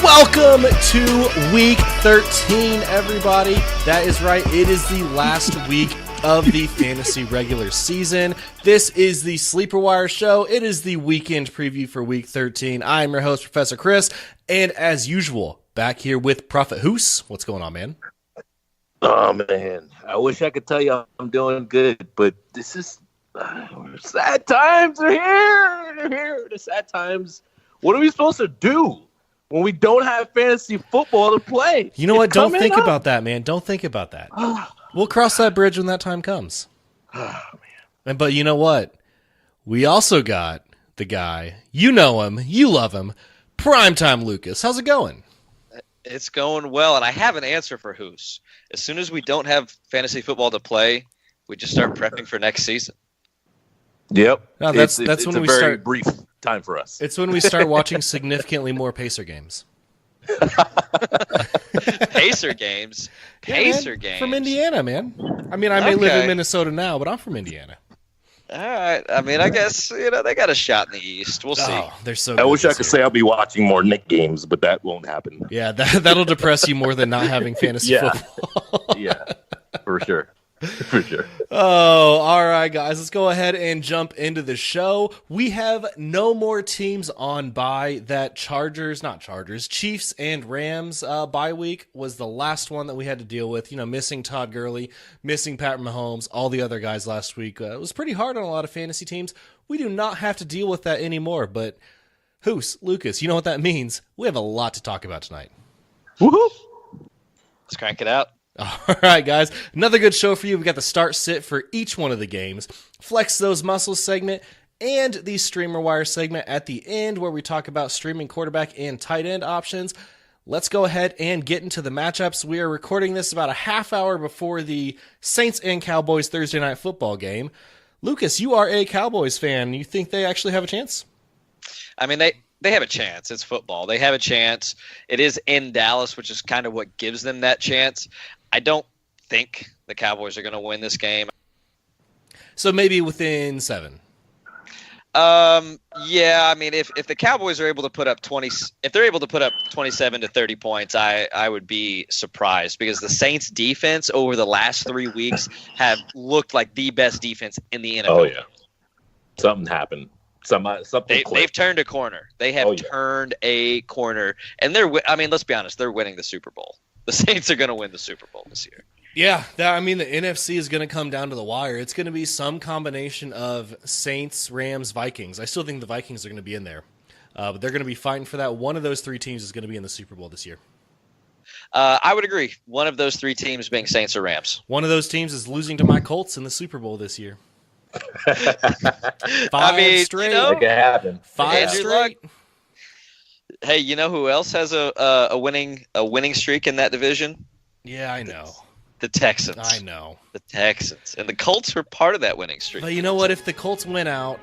Welcome to week 13, everybody. That is right. It is the last week of the fantasy regular season. This is the Sleeper Wire Show. It is the weekend preview for week 13. I am your host, Professor Chris, and as usual, back here with Prophet Hoos. What's going on, man? Oh, man. I wish I could tell you I'm doing good, but this is sad times are here. They're here. The sad times. What are we supposed to do when we don't have fantasy football to play? You know what? Don't think about that, man. Don't think about that. We'll cross that bridge when that time comes. Oh, man. But you know what? We also got the guy. You know him. You love him. PrimeTime Lucas. How's it going? It's going well, and I have an answer for Hoos. As soon as we don't have fantasy football to play, we just start prepping for next season. Yep. No, that's when it's we a very start. brief time for us. It's when we start watching significantly more Pacer games. Pacer games? Pacer games? From Indiana, man. I mean, I may live in Minnesota now, but I'm from Indiana. All right. I mean, I guess, they got a shot in the East. We'll see. Oh, they're so I good wish I this could year. say I'll be watching more Knick games, but that won't happen. Yeah, that'll depress you more than not having fantasy football. Yeah, for sure. For sure. Oh, all right, guys. Let's go ahead and jump into the show. We have no more teams on bye. That Chiefs and Rams bye week was the last one that we had to deal with. Missing Todd Gurley, missing Pat Mahomes, all the other guys last week. It was pretty hard on a lot of fantasy teams. We do not have to deal with that anymore. But, Hoos, Lucas, you know what that means. We have a lot to talk about tonight. Woohoo! Let's crank it out. All right, guys. Another good show for you. We got the start sit for each one of the games, Flex Those Muscles segment, and the Streamer Wire segment at the end where we talk about streaming quarterback and tight end options. Let's go ahead and get into the matchups. We are recording this about a half hour before the Saints and Cowboys Thursday night football game. Lucas, you are a Cowboys fan. You think they actually have a chance? I mean, they have a chance. It's football. They have a chance. It is in Dallas, which is kind of what gives them that chance. I don't think the Cowboys are going to win this game. So maybe within 7. Yeah, I mean, if the Cowboys are able to put up 27 to 30 points, I would be surprised because the Saints defense over the last 3 weeks have looked like the best defense in the NFL. Oh, yeah. Something happened. They've turned a corner. They have turned a corner. And let's be honest, they're winning the Super Bowl. The Saints are going to win the Super Bowl this year. Yeah, the NFC is going to come down to the wire. It's going to be some combination of Saints, Rams, Vikings. I still think the Vikings are going to be in there. But they're going to be fighting for that. One of those 3 teams is going to be in the Super Bowl this year. I would agree. One of those 3 teams being Saints or Rams. One of those teams is losing to my Colts in the Super Bowl this year. 5 straight. Make it happen. 5 straight. Hey, you know who else has a winning streak in that division? Yeah, I know. The Texans. I know. The Texans. And the Colts are part of that winning streak. But you know what? If the Colts win out,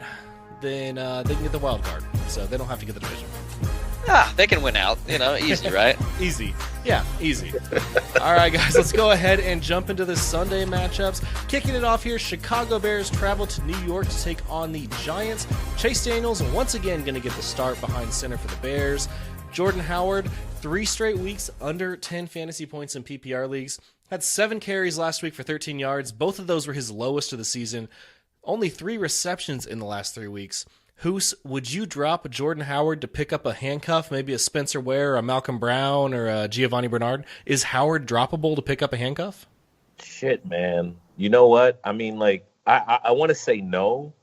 then they can get the wild card. So they don't have to get the division. They can win out. Easy, right? Easy. Yeah, easy. All right, guys, let's go ahead and jump into the Sunday matchups. Kicking it off here, Chicago Bears travel to New York to take on the Giants. Chase Daniels once again going to get the start behind center for the Bears. Jordan Howard, 3 straight weeks under 10 fantasy points in PPR leagues. Had 7 carries last week for 13 yards. Both of those were his lowest of the season. Only 3 receptions in the last 3 weeks. Hoos, would you drop Jordan Howard to pick up a handcuff, maybe a Spencer Ware, or a Malcolm Brown, or a Giovanni Bernard? Is Howard droppable to pick up a handcuff? Shit, man. You know what? I mean, I want to say no,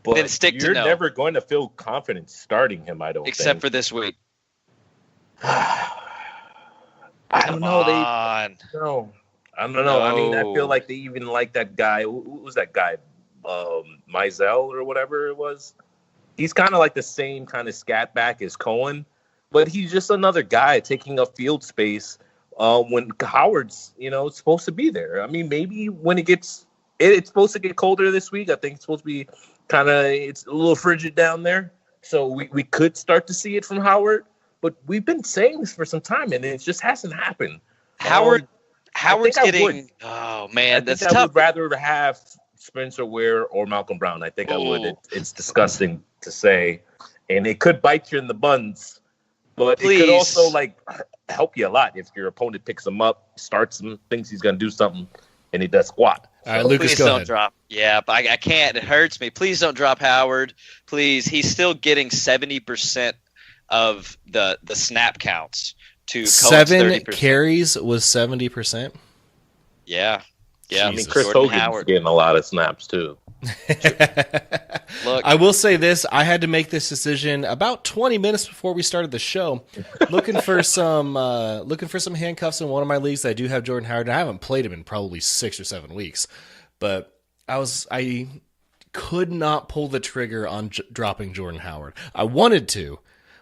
But then stick to you're no. never going to feel confident starting him, I don't Except think. for this week. I don't know. I don't know. I mean, I feel like they even like that guy. Who was that guy? Mizell or whatever it was. He's kind of like the same kind of scat back as Cohen, but he's just another guy taking up field space when Howard's, supposed to be there. I mean, maybe when it's supposed to get colder this week. I think it's supposed to be it's a little frigid down there. So we could start to see it from Howard, but we've been saying this for some time and it just hasn't happened. Howard's getting, oh man, that's I tough. would rather have Spencer Ware or Malcolm Brown. I think I would. It's disgusting to say, and it could bite you in the buns, but it could also help you a lot if your opponent picks him up, starts him, thinks he's going to do something, and he does squat. All right, Lucas, please go don't ahead. drop. Yeah, but I can't. It hurts me. Please don't drop Howard. Please. He's still getting 70% of the snap counts to Cohen's 7 30%. carries was 70%. Yeah. Yeah. I mean, Chris Jordan Hogan's Howard. getting a lot of snaps too. Look, I will say this. I had to make this decision about 20 minutes before we started the show, looking for some handcuffs in one of my leagues. I do have Jordan Howard, and I haven't played him in probably 6 or 7 weeks, but I could not pull the trigger on dropping Jordan Howard. I wanted to,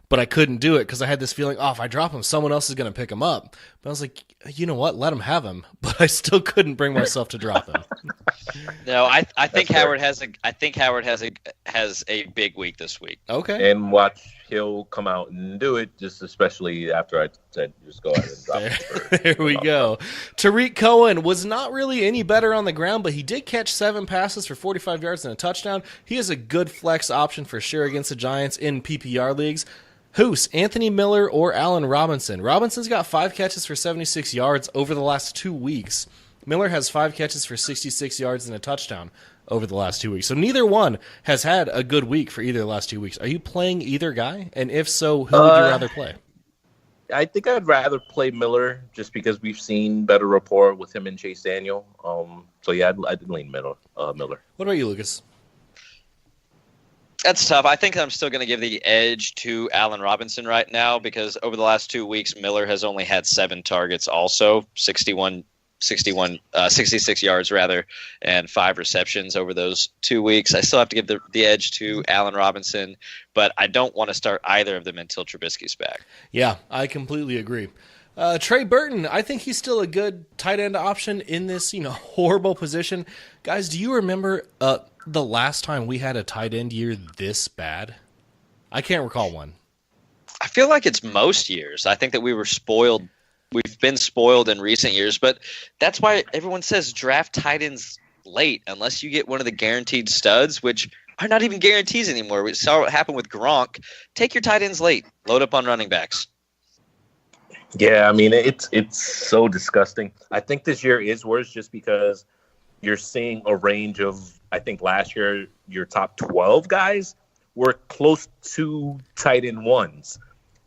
but I couldn't do it because I had this feeling, if I drop him, someone else is going to pick him up. But I was like, you know what? Let him have him. But I still couldn't bring myself to drop him. no, I think Howard has a big week this week. Okay. And watch, he'll come out and do it, just especially after I said just go ahead and drop him. There we go. Tariq Cohen was not really any better on the ground, but he did catch 7 passes for 45 yards and a touchdown. He is a good flex option for sure against the Giants in PPR leagues. Hoos, Anthony Miller or Allen Robinson? Robinson's got 5 catches for 76 yards over the last 2 weeks. Miller has 5 catches for 66 yards and a touchdown over the last 2 weeks. So neither one has had a good week for either of the last 2 weeks. Are you playing either guy? And if so, who would you rather play? I think I'd rather play Miller just because we've seen better rapport with him and Chase Daniel. So yeah, I'd lean Miller. What about you, Lucas? That's tough. I think I'm still going to give the edge to Allen Robinson right now because over the last 2 weeks, Miller has only had 7 targets, also 66 yards rather, and 5 receptions over those 2 weeks. I still have to give the edge to Allen Robinson, but I don't want to start either of them until Trubisky's back. Yeah, I completely agree. Trey Burton, I think he's still a good tight end option in this, horrible position. Guys, do you remember the last time we had a tight end year this bad? I can't recall one. I feel like it's most years. I think that we were spoiled. We've been spoiled in recent years, but that's why everyone says draft tight ends late unless you get one of the guaranteed studs, which are not even guarantees anymore. We saw what happened with Gronk. Take your tight ends late. Load up on running backs. Yeah, I mean, it's so disgusting. I think this year is worse just because you're seeing a range of, I think last year, your top 12 guys were close to tight end ones.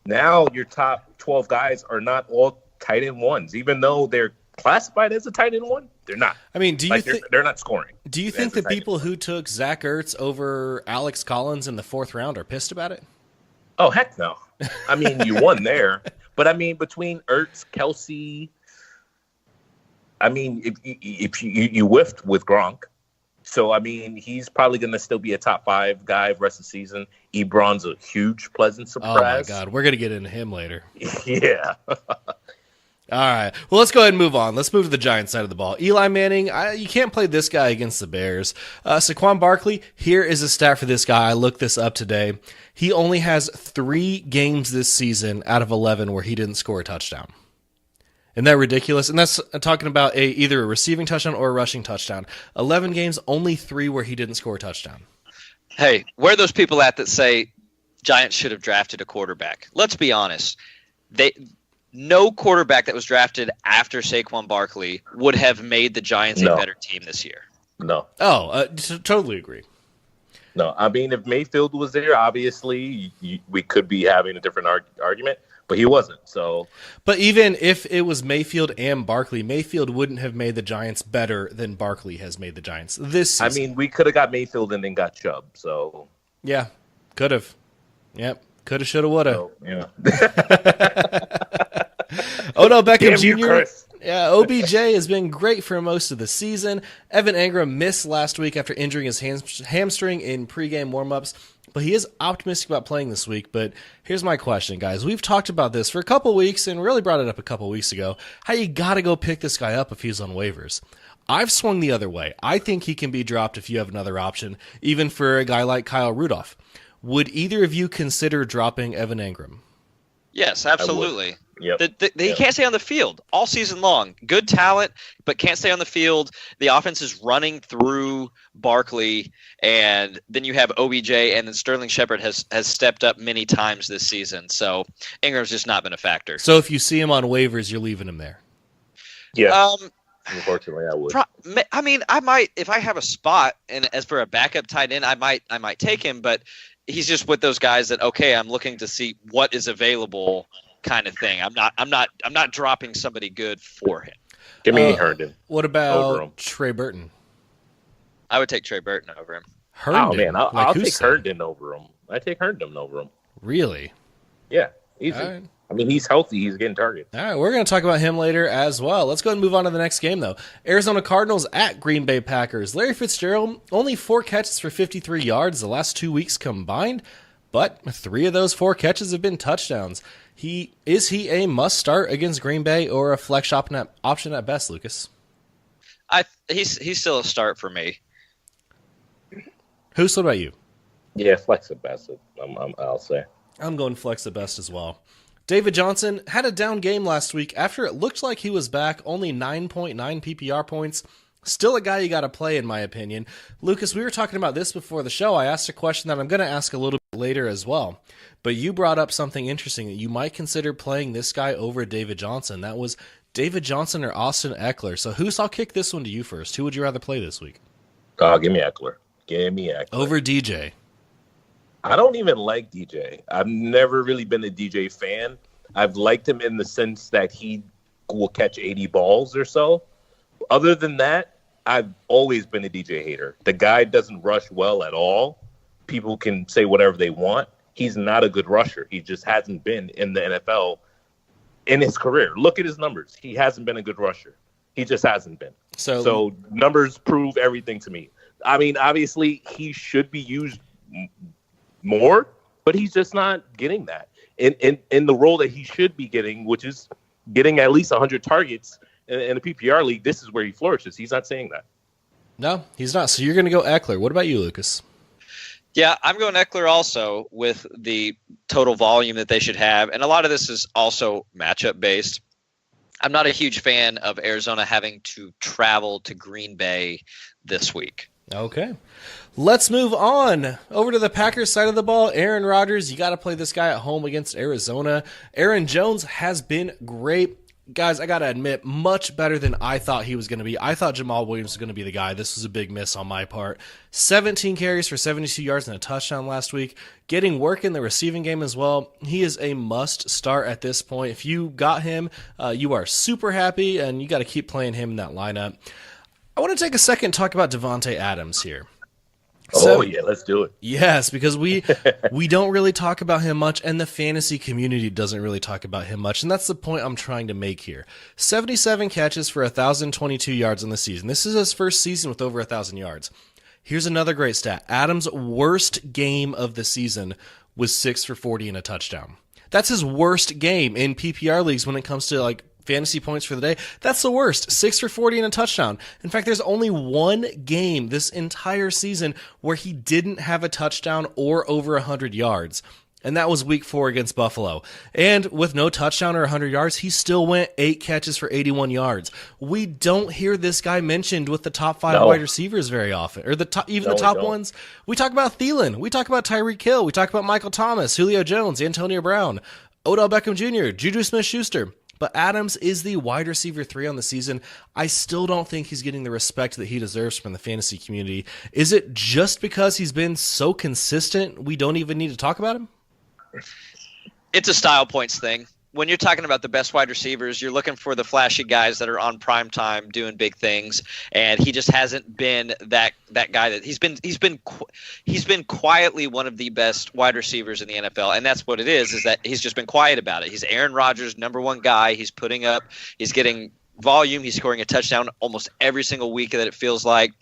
Now your top 12 guys are not all tight end ones, even though they're classified as a tight end one. They're not. I mean, do you think they're not scoring? Do you think the people who took Zach Ertz over Alex Collins in the 4th round are pissed about it? Oh, heck no. I mean, you won there. But, I mean, between Ertz, Kelsey, I mean, if you whiffed with Gronk. So, I mean, he's probably going to still be a top 5 guy the rest of the season. Ebron's a huge, pleasant surprise. Oh, my God. We're going to get into him later. Yeah. All right. Well, let's go ahead and move on. Let's move to the Giants side of the ball. Eli Manning, you can't play this guy against the Bears. Saquon Barkley, here is a stat for this guy. I looked this up today. He only has 3 games this season out of 11 where he didn't score a touchdown. Isn't that ridiculous? And that's talking about either a receiving touchdown or a rushing touchdown. 11 games, only 3 where he didn't score a touchdown. Hey, where are those people at that say Giants should have drafted a quarterback? Let's be honest. No quarterback that was drafted after Saquon Barkley would have made the Giants a better team this year. No. Oh, totally agree. No, I mean, if Mayfield was there, obviously we could be having a different argument. but he wasn't. So, but even if it was Mayfield and Barkley, Mayfield wouldn't have made the Giants better than Barkley has made the Giants this season. I mean, we could have got Mayfield and then got Chubb. So yeah, could have. Yep, could have, should have, would have. so, yeah. Odell Beckham Damn you, Jr. Chris. Yeah, OBJ has been great for most of the season. Evan Engram missed last week after injuring his hamstring in pregame warmups, but he is optimistic about playing this week. But here's my question, guys. We've talked about this for a couple weeks and really brought it up a couple weeks ago, how you got to go pick this guy up if he's on waivers. I've swung the other way. I think he can be dropped if you have another option, even for a guy like Kyle Rudolph. Would either of you consider dropping Evan Engram? Yes, absolutely. Yep. He can't stay on the field all season long. Good talent, but can't stay on the field. The offense is running through Barkley, and then you have OBJ, and then Sterling Shepard has stepped up many times this season. So Ingram's just not been a factor. So if you see him on waivers, you're leaving him there? Yeah. Unfortunately, I would. I mean, I might, if I have a spot, and as for a backup tight end, I might take him, but he's just with those guys that, okay, I'm looking to see what is available kind of thing. I'm not dropping somebody good for him. Give me Herndon. What about Trey Burton? I would take Trey Burton over him. Herndon? Oh man, I'll take saying? Herndon over him. I take Herndon over him. Really? Yeah, easy. All right. I mean, he's healthy. He's getting targets. All right, we're going to talk about him later as well. Let's go ahead and move on to the next game, though. Arizona Cardinals at Green Bay Packers. Larry Fitzgerald, only 4 catches for 53 yards the last 2 weeks combined, but 3 of those 4 catches have been touchdowns. Is he a must-start against Green Bay or a flex option at best, Lucas? He's still a start for me. What about you? Yeah, flex at best, I'll say. I'm going flex at best as well. David Johnson had a down game last week after it looked like he was back, only 9.9 PPR points. Still a guy you got to play, in my opinion. Lucas, we were talking about this before the show. I asked a question that I'm going to ask a little bit later as well. But you brought up something interesting that you might consider playing this guy over David Johnson. That was David Johnson or Austin Eckler. So I'll kick this one to you first. Who would you rather play this week? Give me Eckler. Give me Eckler. Over DJ. I don't even like DJ. I've never really been a DJ fan. I've liked him in the sense that he will catch 80 balls or so. Other than that, I've always been a DJ hater. The guy doesn't rush well at all. People can say whatever they want. He's not a good rusher. He just hasn't been in the NFL in his career. Look at his numbers. He hasn't been a good rusher. He just hasn't been. So numbers prove everything to me. I mean, obviously, he should be used more, but he's just not getting that in the role that he should be getting, which is getting at least 100 targets in a PPR league. This is where he flourishes. He's not saying that. No, he's not. So you're going to go Eckler. What about you, Lucas? Yeah, I'm going Eckler also with the total volume that they should have. And a lot of this is also matchup based. I'm not a huge fan of Arizona having to travel to Green Bay this week. Okay. Let's move on over to the Packers side of the ball. Aaron Rodgers, you got to play this guy at home against Arizona. Aaron Jones has been great. Guys, I got to admit, much better than I thought he was going to be. I thought Jamal Williams was going to be the guy. This was a big miss on my part. 17 carries for 72 yards and a touchdown last week. Getting work in the receiving game as well. He is a must start at this point. If you got him, you are super happy, and you got to keep playing him in that lineup. I want to take a second and talk about Davante Adams here. Yeah, let's do it. Yes, because we don't really talk about him much, and the fantasy community doesn't really talk about him much, and that's the point I'm trying to make here. 77 catches for 1,022 yards in the season. This is his first season with over 1,000 yards. Here's another great stat. Adams' worst game of the season was 6 for 40 and a touchdown. That's his worst game in PPR leagues when it comes to fantasy points for the day. That's the worst. 6 for 40 and a touchdown. In fact, there's only one game this entire season where he didn't have a touchdown or over 100 yards. And that was week 4 against Buffalo. And with no touchdown or 100 yards, he still went 8 catches for 81 yards. We don't hear this guy mentioned with the top 5 wide receivers very often, or the top ones. We talk about Thielen. We talk about Tyreek Hill. We talk about Michael Thomas, Julio Jones, Antonio Brown, Odell Beckham Jr., JuJu Smith-Schuster. But Adams is the wide receiver 3 on the season. I still don't think he's getting the respect that he deserves from the fantasy community. Is it just because he's been so consistent we don't even need to talk about him? It's a style points thing. when you're talking about the best wide receivers, you're looking for the flashy guys that are on prime time doing big things, and he just hasn't been that guy. That he's been quietly one of the best wide receivers in the NFL, and that's what it is that he's just been quiet about it. He's Aaron Rodgers' #1 guy. He's getting volume. He's scoring a touchdown almost every single week that it feels like.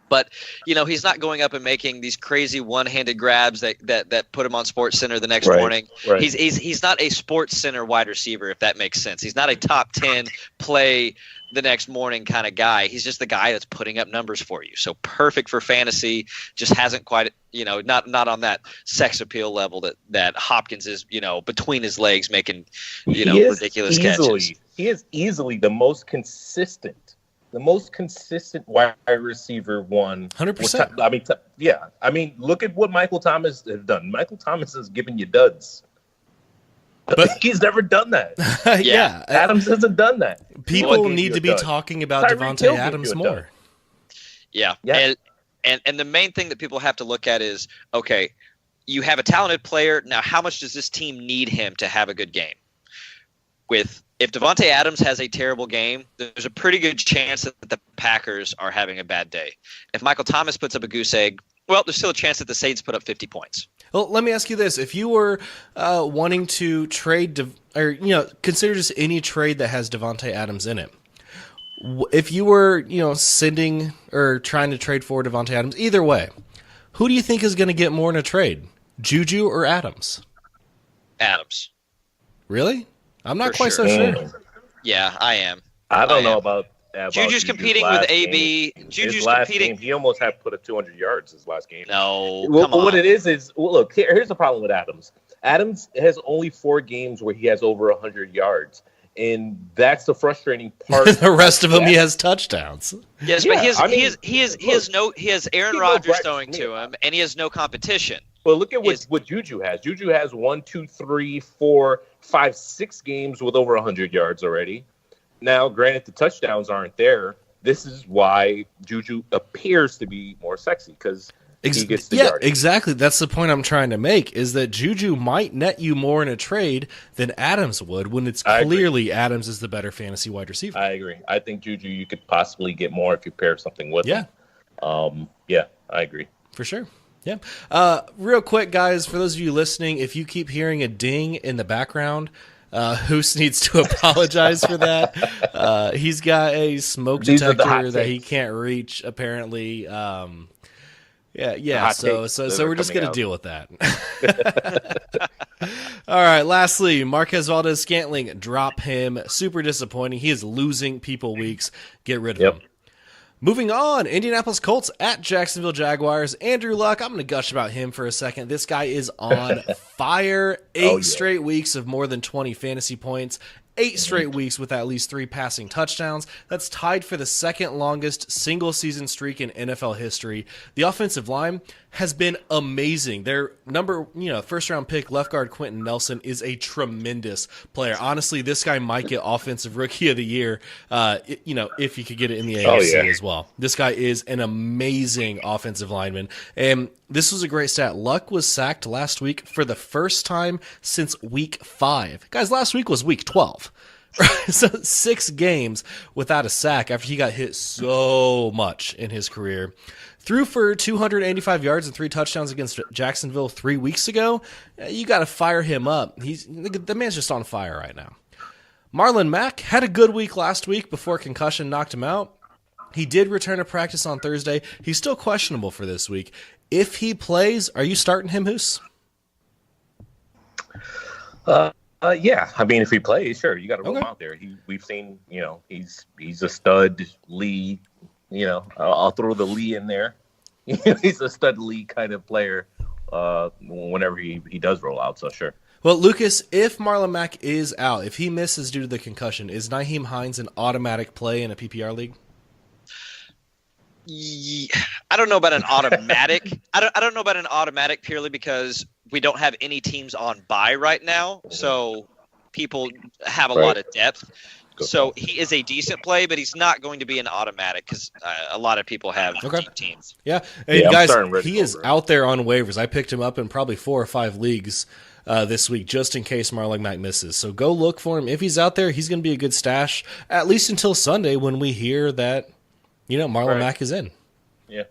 But, he's not going up and making these crazy one-handed grabs that put him on Sports Center the next morning. Right. He's not a Sports Center wide receiver, if that makes sense. He's not a top 10 play the next morning kind of guy. He's just the guy that's putting up numbers for you. So perfect for fantasy, just hasn't quite, not on that sex appeal level that Hopkins is, between his legs making, ridiculous catches. He is easily the most consistent wide receiver one. 100%. I mean, look at what Michael Thomas has done. Michael Thomas has given you duds. But he's never done that. Yeah. Adams hasn't done that. People need to be talking about Davante Adams more. Yeah. And the main thing that people have to look at is, okay, you have a talented player. Now, how much does this team need him to have a good game? If Davante Adams has a terrible game, there's a pretty good chance that the Packers are having a bad day. If Michael Thomas puts up a goose egg, well, there's still a chance that the Saints put up 50 points. Well, let me ask you this. If you were wanting to trade consider just any trade that has Davante Adams in it, if you were, sending or trying to trade for Davante Adams, either way, who do you think is going to get more in a trade, JuJu or Adams? Adams. Really? I'm not quite sure. so sure. Yeah, I am. I don't know about JuJu's competing with AB. JuJu's competing. Game, he almost had put up 200 yards his last game. No, come on. What it is look, here's the problem with Adams. Adams has only 4 games where he has over 100 yards. And that's the frustrating part. The rest of them, he has touchdowns. Yes, but he has Aaron Rodgers throwing to him, and he has no competition. Well, look at what JuJu has. JuJu has 1, 2, 3, 4, 5, 6 games with over 100 yards already. Now, granted, the touchdowns aren't there. This is why JuJu appears to be more sexy because he gets the yardage. Exactly. That's the point I'm trying to make, is that JuJu might net you more in a trade than Adams would when it's clearly Adams is the better fantasy wide receiver. I agree. I think JuJu you could possibly get more if you pair something with him. I agree. For sure. Yeah. Real quick, guys, for those of you listening, if you keep hearing a ding in the background, Hoos needs to apologize for that. He's got a smoke detector that he can't reach, apparently. So we're just going to deal with that. All right, lastly, Marquez Valdez-Scantling, drop him. Super disappointing. He is losing people weeks. Get rid of him. Moving on, Indianapolis Colts at Jacksonville Jaguars. Andrew Luck, I'm going to gush about him for a second. This guy is on fire. 8 straight weeks of more than 20 fantasy points. 8 straight weeks with at least 3 passing touchdowns. That's tied for the second longest single-season streak in NFL history. The offensive line has been amazing. Their first-round pick, left guard Quentin Nelson, is a tremendous player. Honestly, this guy might get Offensive Rookie of the Year, if you could get it in the AFC as well. This guy is an amazing offensive lineman. And this was a great stat. Luck was sacked last week for the first time since week 5. Guys, last week was week 12. So 6 games without a sack after he got hit so much in his career. Threw for 285 yards and 3 touchdowns against Jacksonville 3 weeks ago. You got to fire him up. The man's just on fire right now. Marlon Mack had a good week last week before concussion knocked him out. He did return to practice on Thursday. He's still questionable for this week. If he plays, are you starting him, Hoos? Yeah. I mean, if he plays, sure, you got to roll him out there. We've seen, he's a stud lead. I'll throw the Lee in there. He's a stud Lee kind of player whenever he does roll out, so sure. Well, Lucas, if Marlon Mack is out, if he misses due to the concussion, is Nyheim Hines an automatic play in a PPR league? I don't know about an automatic. I don't know about an automatic purely because we don't have any teams on bye right now, so people have a lot of depth. So he is a decent play, but he's not going to be an automatic because a lot of people have deep teams. Yeah, and guys, he is out there on waivers. I picked him up in probably 4 or 5 leagues this week, just in case Marlon Mack misses. So go look for him. If he's out there, he's going to be a good stash, at least until Sunday when we hear that, Marlon Mack is in. Yeah.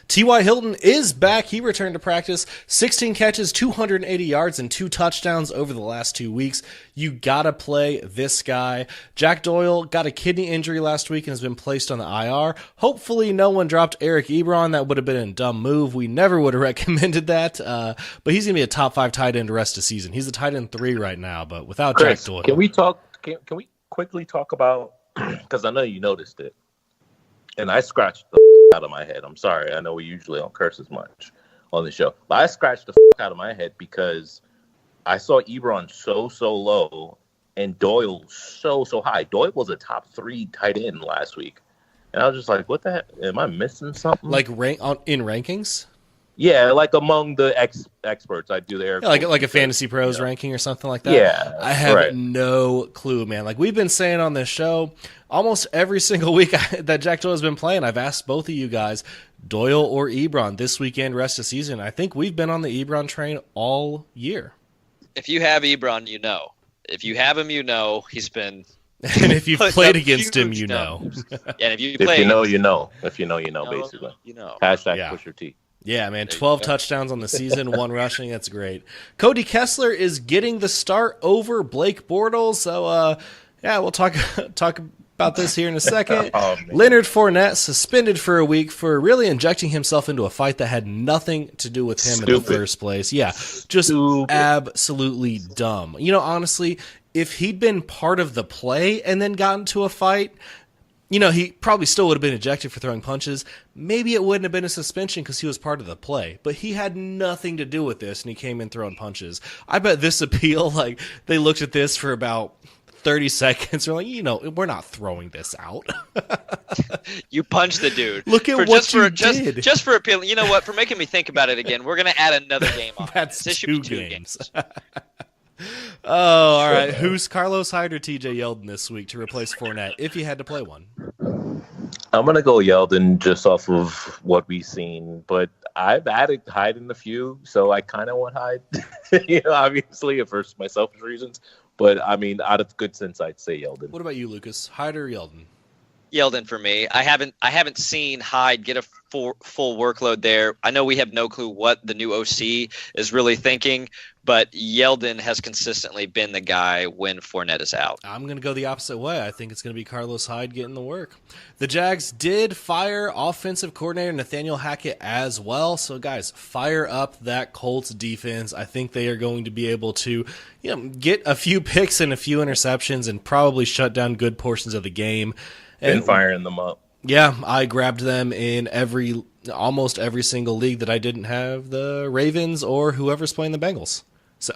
T.Y. Hilton is back. He returned to practice. 16 catches, 280 yards, and 2 touchdowns over the last 2 weeks. You got to play this guy. Jack Doyle got a kidney injury last week and has been placed on the IR. Hopefully no one dropped Eric Ebron. That would have been a dumb move. We never would have recommended that. But he's going to be a top 5 tight end the rest of the season. He's a tight end 3 right now, but without Chris, Jack Doyle. Can we quickly talk about, because I know you noticed it, and I scratched the out of my head. I'm sorry. I know we usually don't curse as much on the show, but I scratched the out of my head because I saw Ebron so low and Doyle so high. Doyle was a top 3 tight end last week, and I was just like, "What the heck? Am I missing something?" Like in rankings? Yeah, like among the experts, I do there. Yeah, like a Fantasy Pros ranking or something like that. Yeah, I have no clue, man. Like we've been saying on this show, almost every single week that Jack Doyle has been playing, I've asked both of you guys, Doyle or Ebron, this weekend, rest of season. I think we've been on the Ebron train all year. If you have Ebron, you know. If you have him, you know he's been. And if you've played against him, you know. And if you know, you know. If you know, basically. You know. Hashtag push your T. Yeah, man, 12 touchdowns on the season, 1 rushing. That's great. Cody Kessler is getting the start over Blake Bortles. So, we'll talk about this here in a second. Leonard Fournette suspended for a week for really injecting himself into a fight that had nothing to do with him in the first place. Yeah, just absolutely dumb. Honestly, if he'd been part of the play and then got into a fight, he probably still would have been ejected for throwing punches. Maybe it wouldn't have been a suspension because he was part of the play. But he had nothing to do with this, and he came in throwing punches. I bet this appeal, they looked at this for about 30 seconds. They're like, we're not throwing this out. You punched the dude. Look at what you did. Just for appealing. You know what? For making me think about it again, we're going to add another game on. That's this should be 2 games. Oh, all right. Who's Carlos Hyde or TJ Yeldon this week to replace Fournette if you had to play one? I'm going to go Yeldon just off of what we've seen, but I've added Hyde in a few, so I kind of want Hyde, obviously for my selfish reasons. But, out of good sense, I'd say Yeldon. What about you, Lucas? Hyde or Yeldon? Yeldon for me. I haven't seen Hyde get a full workload there. I know we have no clue what the new OC is really thinking, but Yeldon has consistently been the guy when Fournette is out. I'm going to go the opposite way. I think it's going to be Carlos Hyde getting the work. The Jags did fire offensive coordinator Nathaniel Hackett as well. So, guys, fire up that Colts defense. I think they are going to be able to get a few picks and a few interceptions and probably shut down good portions of the game. Been firing them up. Yeah, I grabbed them in almost every single league that I didn't have the Ravens or whoever's playing the Bengals. So,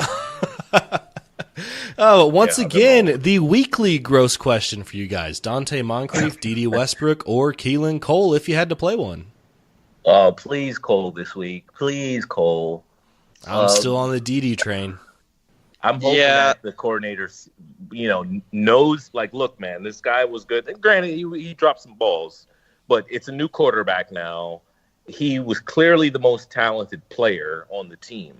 once again, the weekly gross question for you guys: Dante Moncrief, D.D. Westbrook, or Keelan Cole if you had to play one. Oh, please Cole this week. Please Cole. I'm still on the D.D. train. I'm hoping that the coordinator, knows, look, man, this guy was good. And granted, he dropped some balls, but it's a new quarterback now. He was clearly the most talented player on the team.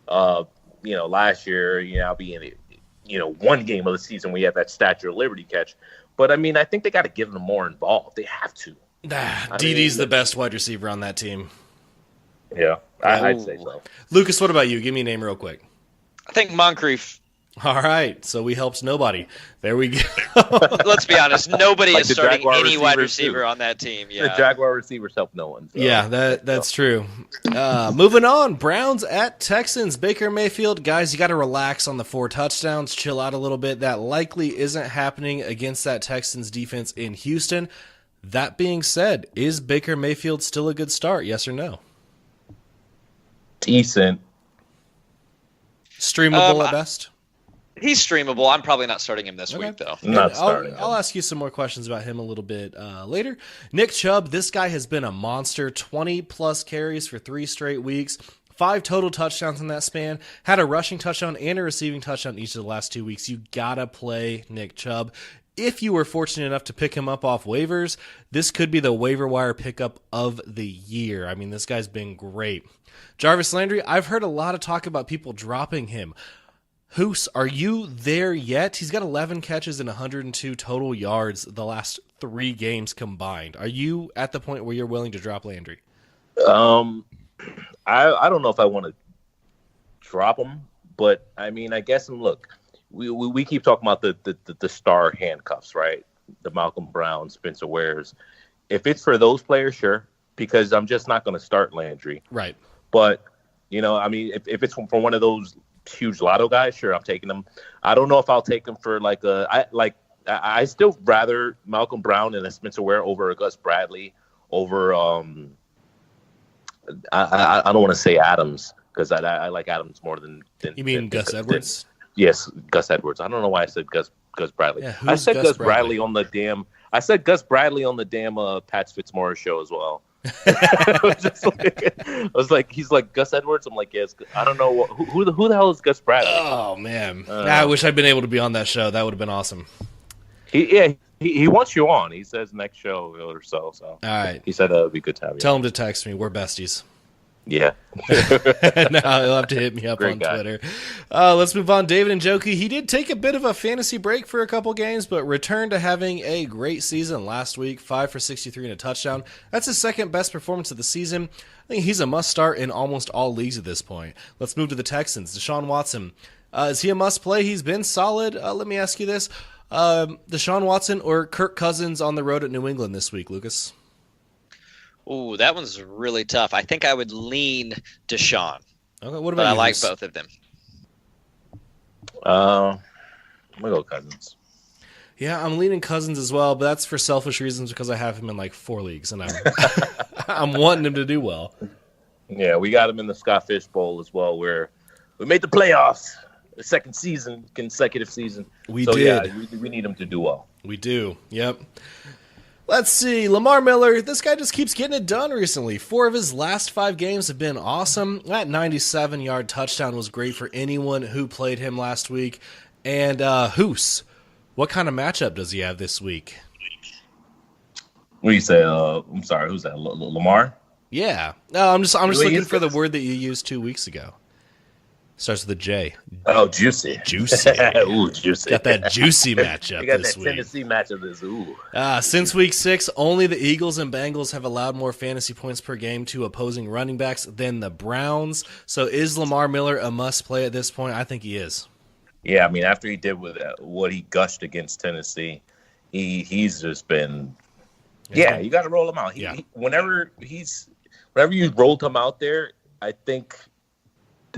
Last year, I'll be in one game of the season we had that Statue of Liberty catch. But, I think they got to give him more involved. They have to. DD's the best wide receiver on that team. Yeah, I'd say so. Lucas, what about you? Give me a name real quick. I think Moncrief. All right, so we helped nobody. There we go. Let's be honest. Nobody is starting any wide receiver on that team. Yeah. The Jaguar receivers help no one. So. Yeah, that's true. Moving on, Browns at Texans. Baker Mayfield. Guys, you got to relax on the 4 touchdowns. Chill out a little bit. That likely isn't happening against that Texans defense in Houston. That being said, is Baker Mayfield still a good start, yes or no? Decent. Streamable at best? He's streamable. I'm probably not starting him this week, though. I'll ask you some more questions about him a little bit later. Nick Chubb, this guy has been a monster. 20-plus carries for 3 straight weeks. 5 total touchdowns in that span. Had a rushing touchdown and a receiving touchdown each of the last 2 weeks. You got to play Nick Chubb. if you were fortunate enough to pick him up off waivers, this could be the waiver wire pickup of the year. I mean, this guy's been great. Jarvis Landry, I've heard a lot of talk about people dropping him. Hoos, are you there yet? He's got 11 catches and 102 total yards the last 3 games combined. Are you at the point where you're willing to drop Landry? I don't know if I want to drop him, but I mean, I guess, look, we keep talking about the star handcuffs, right? The Malcolm Brown, Spencer Wares. If it's for those players, sure, because I'm just not going to start Landry. Right. But, I mean, if it's for one of those huge lotto guys, sure, I'm taking them. I don't know if I'll take them for I still rather Malcolm Brown and a Spencer Ware over a Gus Bradley over I don't want to say Adams because I like Adams more than you mean Gus Edwards? Yes, Gus Edwards. I don't know why I said Gus Bradley. Yeah, I said Gus Bradley on the damn. I said Gus Bradley on the damn Pat Fitzmaurice show as well. I was like, he's like Gus Edwards. I'm like, yes. I don't know who the hell is Gus Bradley. Oh man, I wish I'd been able to be on that show. That would have been awesome. He wants you on. He says next show or so. So all right, he said that would be good to have you. Tell him to text me. We're besties. Yeah. No, he'll have to hit me up Great on guy. Twitter. Let's move on. David Njoku, he did take a bit of a fantasy break for a couple games, but returned to having a great season last week. 5 for 63 and a touchdown. That's his second best performance of the season. I think he's a must start in almost all leagues at this point. Let's move to the Texans. Deshaun Watson. Is he a must play? He's been solid. Let me ask you this. Deshaun Watson or Kirk Cousins on the road at New England this week, Lucas? Ooh, that one's really tough. I think I would lean Deshaun. Okay, what about but you? I like both of them. I'm gonna go Cousins. Yeah, I'm leaning Cousins as well, but that's for selfish reasons because I have him in like 4 leagues, and I'm wanting him to do well. Yeah, we got him in the Scott Fish Bowl as well, where we made the playoffs, the second consecutive season. We did. Yeah, we need him to do well. We do. Yep. Let's see. Lamar Miller, this guy just keeps getting it done recently. 4 of his last 5 games have been awesome. That 97-yard touchdown was great for anyone who played him last week. And Hoos, what kind of matchup does he have this week? What do you say? I'm sorry, who's that? Lamar? Yeah. No, I'm just looking for the word that you used 2 weeks ago. Starts with a J. Oh, juicy. Juicy. Ooh, juicy. Got that juicy matchup you got this that week. Tennessee matchup this. Ooh. Since week 6, only the Eagles and Bengals have allowed more fantasy points per game to opposing running backs than the Browns. So is Lamar Miller a must-play at this point? I think he is. Yeah, I mean, after he did with what he gushed against Tennessee, he's just been. Yeah, you got to roll him out. Whenever you rolled him out there, I think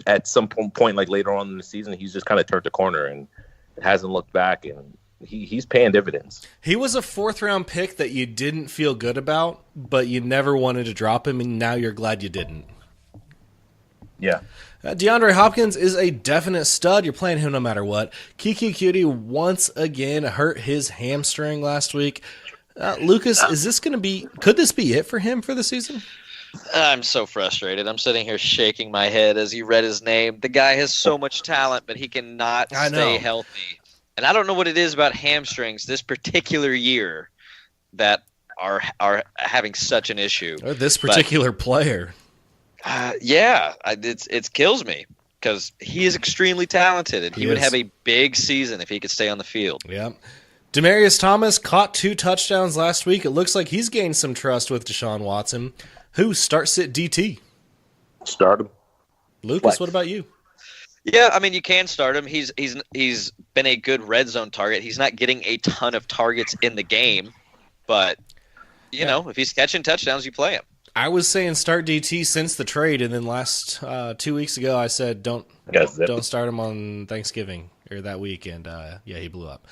at some point, like later on in the season, he's just kind of turned the corner and hasn't looked back, and he's paying dividends. He was a 4th-round pick that you didn't feel good about, but you never wanted to drop him, and now you're glad you didn't. Yeah. DeAndre Hopkins is a definite stud. You're playing him no matter what. Kiki Cutie once again hurt his hamstring last week. Lucas, could this be it for him for the season? I'm so frustrated. I'm sitting here shaking my head as you read his name. The guy has so much talent, but he cannot stay healthy. And I don't know what it is about hamstrings this particular year that are having such an issue. Or this particular player. It kills me because he is extremely talented, and he would have a big season if he could stay on the field. Yeah. Demaryius Thomas caught 2 touchdowns last week. It looks like he's gained some trust with Deshaun Watson. Who starts at DT? Start him. Lucas, Flex. What about you? Yeah, I mean, you can start him. He's been a good red zone target. He's not getting a ton of targets in the game, but you know, if he's catching touchdowns, you play him. I was saying start DT since the trade, and then last 2 weeks ago I said don't start him on Thanksgiving or that week, and he blew up.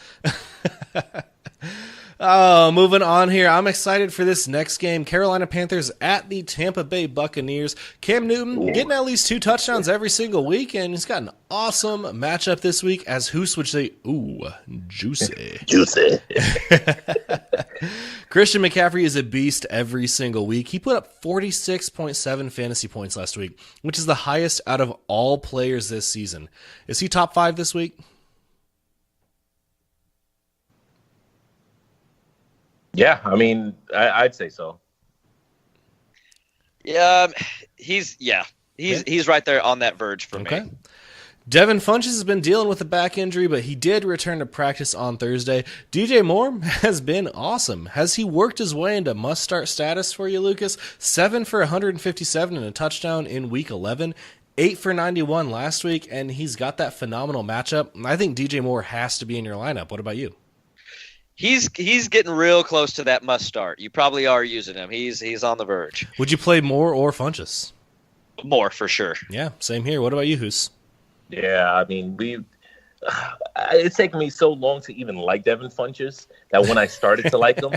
Moving on here. I'm excited for this next game. Carolina Panthers at the Tampa Bay Buccaneers. Cam Newton getting at least 2 touchdowns every single week, and he's got an awesome matchup this week, as Hoos would say, ooh, juicy. Juicy. Christian McCaffrey is a beast every single week. He put up 46.7 fantasy points last week, which is the highest out of all players this season. Is he top 5 this week? Yeah, I mean, I'd say so. Yeah, he's right there on that verge for Okay. me. Devin Funchess has been dealing with a back injury, but he did return to practice on Thursday. DJ Moore has been awesome. Has he worked his way into must-start status for you, Lucas? 7 for 157 and a touchdown in Week 11, 8 for 91 last week, and he's got that phenomenal matchup. I think DJ Moore has to be in your lineup. What about you? He's getting real close to that must start. You probably are using him. He's on the verge. Would you play Moore or Funchess? More for sure. Yeah, same here. What about you, Hoos? Yeah, I mean, it's taken me so long to even like Devin Funchess that when I started to like him,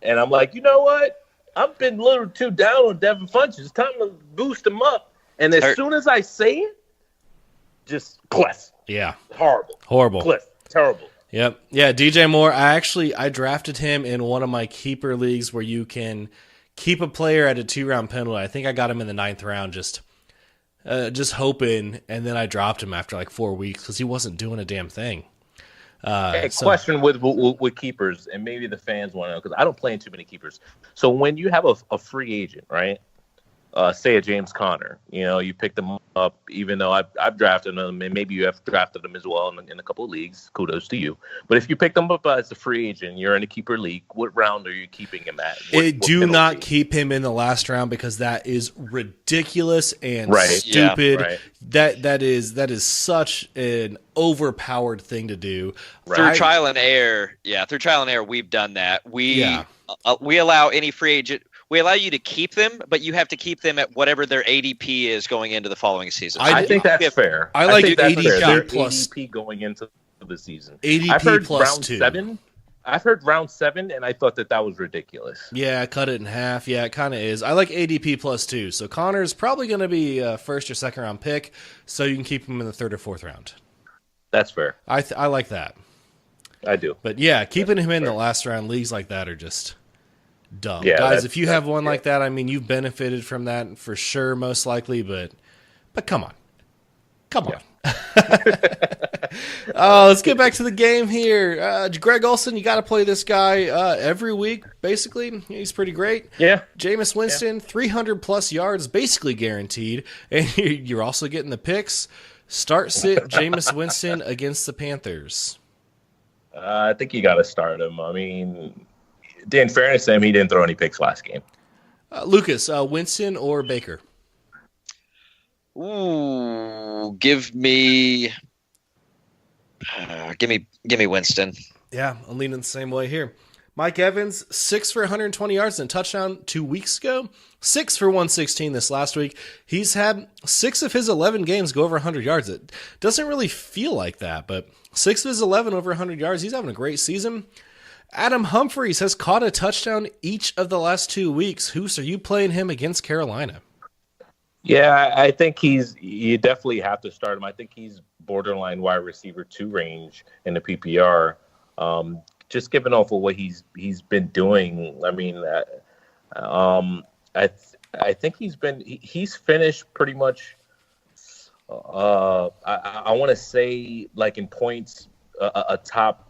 and I'm like, you know what? I've been a little too down on Devin Funchess. It's time to boost him up. And as soon as I say it, just cliff. Yeah. Horrible. Cliff. Terrible. Yep. Yeah, DJ Moore, I drafted him in one of my keeper leagues where you can keep a player at a 2-round penalty. I think I got him in the 9th round just hoping, and then I dropped him after like 4 weeks because he wasn't doing a damn thing. Question with keepers, and maybe the fans want to know, because I don't play in too many keepers. So when you have a free agent, right? Say a James Conner, you pick them up, even though I've drafted them, and maybe you have drafted them as well in a couple of leagues. Kudos to you. But if you pick them up as a free agent, you're in a keeper league. What round are you keeping him at? Do not keep him in the last round because that is ridiculous and stupid. Yeah, right. That is such an overpowered thing to do. Right. Through trial and error, we've done that. We allow any free agent. We allow you to keep them, but you have to keep them at whatever their ADP is going into the following season. I think that's fair. I like ADP plus ADP going into the season. ADP I've heard plus round 2. 7. I've heard round 7, and I thought that was ridiculous. Yeah, cut it in half. Yeah, it kind of is. I like ADP plus 2. So Connor's probably going to be a 1st or 2nd round pick, so you can keep him in the 3rd or 4th round. That's fair. I like that. I do. But yeah, keeping him in the last round leagues like that are just dumb. Yeah, guys, if you have one like that, I mean, you've benefited from that for sure, most likely, but come on. Let's get back to the game here. Greg Olsen, you got to play this guy every week, basically. He's pretty great. Yeah. Jameis Winston, 300-plus yards, basically guaranteed, and you're also getting the picks. Start-sit Jameis Winston against the Panthers. I think you got to start him. I mean, in fairness to him, he didn't throw any picks last game. Lucas, Winston or Baker? Ooh, give me Winston. Yeah, I'm leaning the same way here. Mike Evans, 6 for 120 yards and a touchdown 2 weeks ago. 6 for 116 this last week. He's had 6 of his 11 games go over 100 yards. It doesn't really feel like that, but 6 of his 11 over 100 yards. He's having a great season. Adam Humphries has caught a touchdown each of the last 2 weeks. Hoos, are you playing him against Carolina? Yeah, I think you definitely have to start him. I think he's borderline wide receiver 2 range in the PPR. Just given off of what he's been doing, I mean, I think he's finished pretty much. I want to say like in points a top.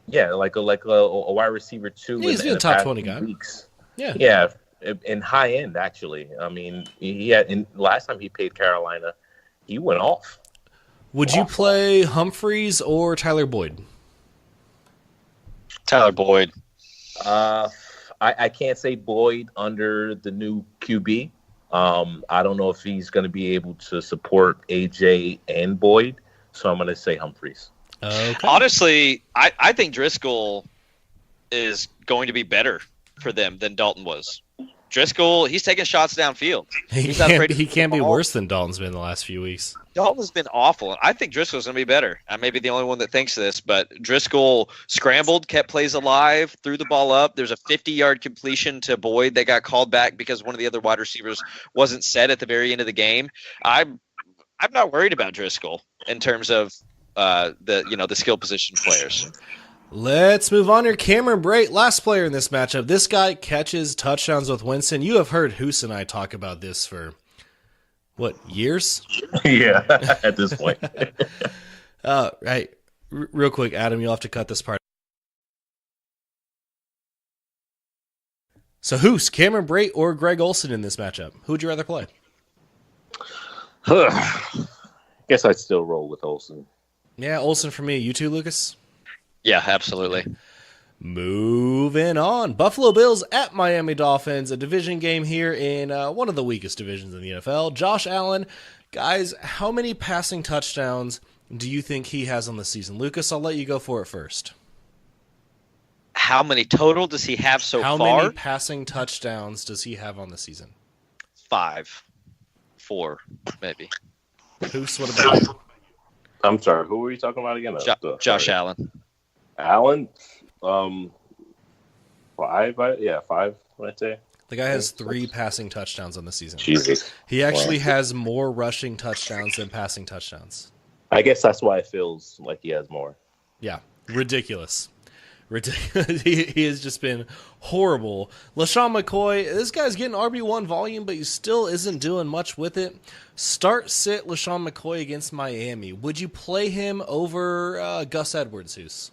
Yeah, like a wide receiver 2. He's been a top 20 guy. Weeks. Yeah. In high end, actually. I mean, last time he played Carolina, he went off. Would you play Humphries or Tyler Boyd? Tyler Boyd. I can't say Boyd under the new QB. I don't know if he's going to be able to support AJ and Boyd, so I'm going to say Humphries. Okay. Honestly, I think Driskel is going to be better for them than Dalton was. Driskel, he's taking shots downfield. He can't be worse than Dalton's been the last few weeks. Dalton's been awful, and I think Driscoll's going to be better. I may be the only one that thinks this, but Driskel scrambled, kept plays alive, threw the ball up. There's a 50-yard completion to Boyd that got called back because one of the other wide receivers wasn't set at the very end of the game. I'm not worried about Driskel in terms of the skill position players. Let's move on here. Cameron Brate, last player in this matchup. This guy catches touchdowns with Winston. You have heard Hoos and I talk about this for, years? Yeah, at this point. Right. Real quick, Adam, you'll have to cut this part So who's Cameron Brate or Greg Olsen in this matchup? Who would you rather play? Guess I'd still roll with Olsen. Yeah, Olsen for me. You too, Lucas? Yeah, absolutely. Moving on. Buffalo Bills at Miami Dolphins, a division game here in one of the weakest divisions in the NFL. Josh Allen, guys, how many passing touchdowns do you think he has on the season? Lucas, I'll let you go for it first. How many total does he have so far? How many passing touchdowns does he have on the season? 5. 4, maybe. Hoos, what about you? I'm sorry, who were you talking about again? Josh Allen. Allen? 5, 5, I'd say. The guy has 3 passing touchdowns on the season. Jesus. He actually has more rushing touchdowns than passing touchdowns. I guess that's why it feels like he has more. Yeah, ridiculous. He has just been horrible. LeSean McCoy, this guy's getting RB1 volume, but he still isn't doing much with it. Start sit LeSean McCoy against Miami. Would you play him over Gus Edwards, Hoos?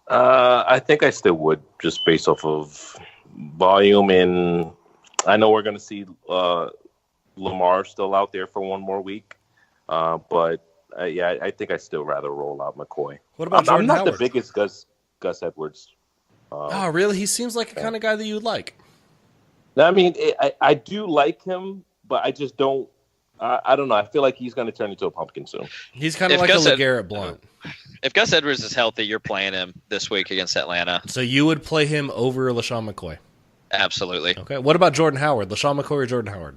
I think I still would, just based off of volume, and I know we're going to see Lamar still out there for one more week, but I think I'd still rather roll out McCoy. What about Jordan I'm not Howard? the biggest Gus Edwards. Oh, really? He seems like the kind of guy that you would like. I mean, I do like him, but I just don't. I don't know. I feel like he's going to turn into a pumpkin soon. He's kind of like a LeGarrette Blount. If Gus Edwards is healthy, you're playing him this week against Atlanta. So you would play him over LeSean McCoy? Absolutely. Okay. What about Jordan Howard? LeSean McCoy or Jordan Howard?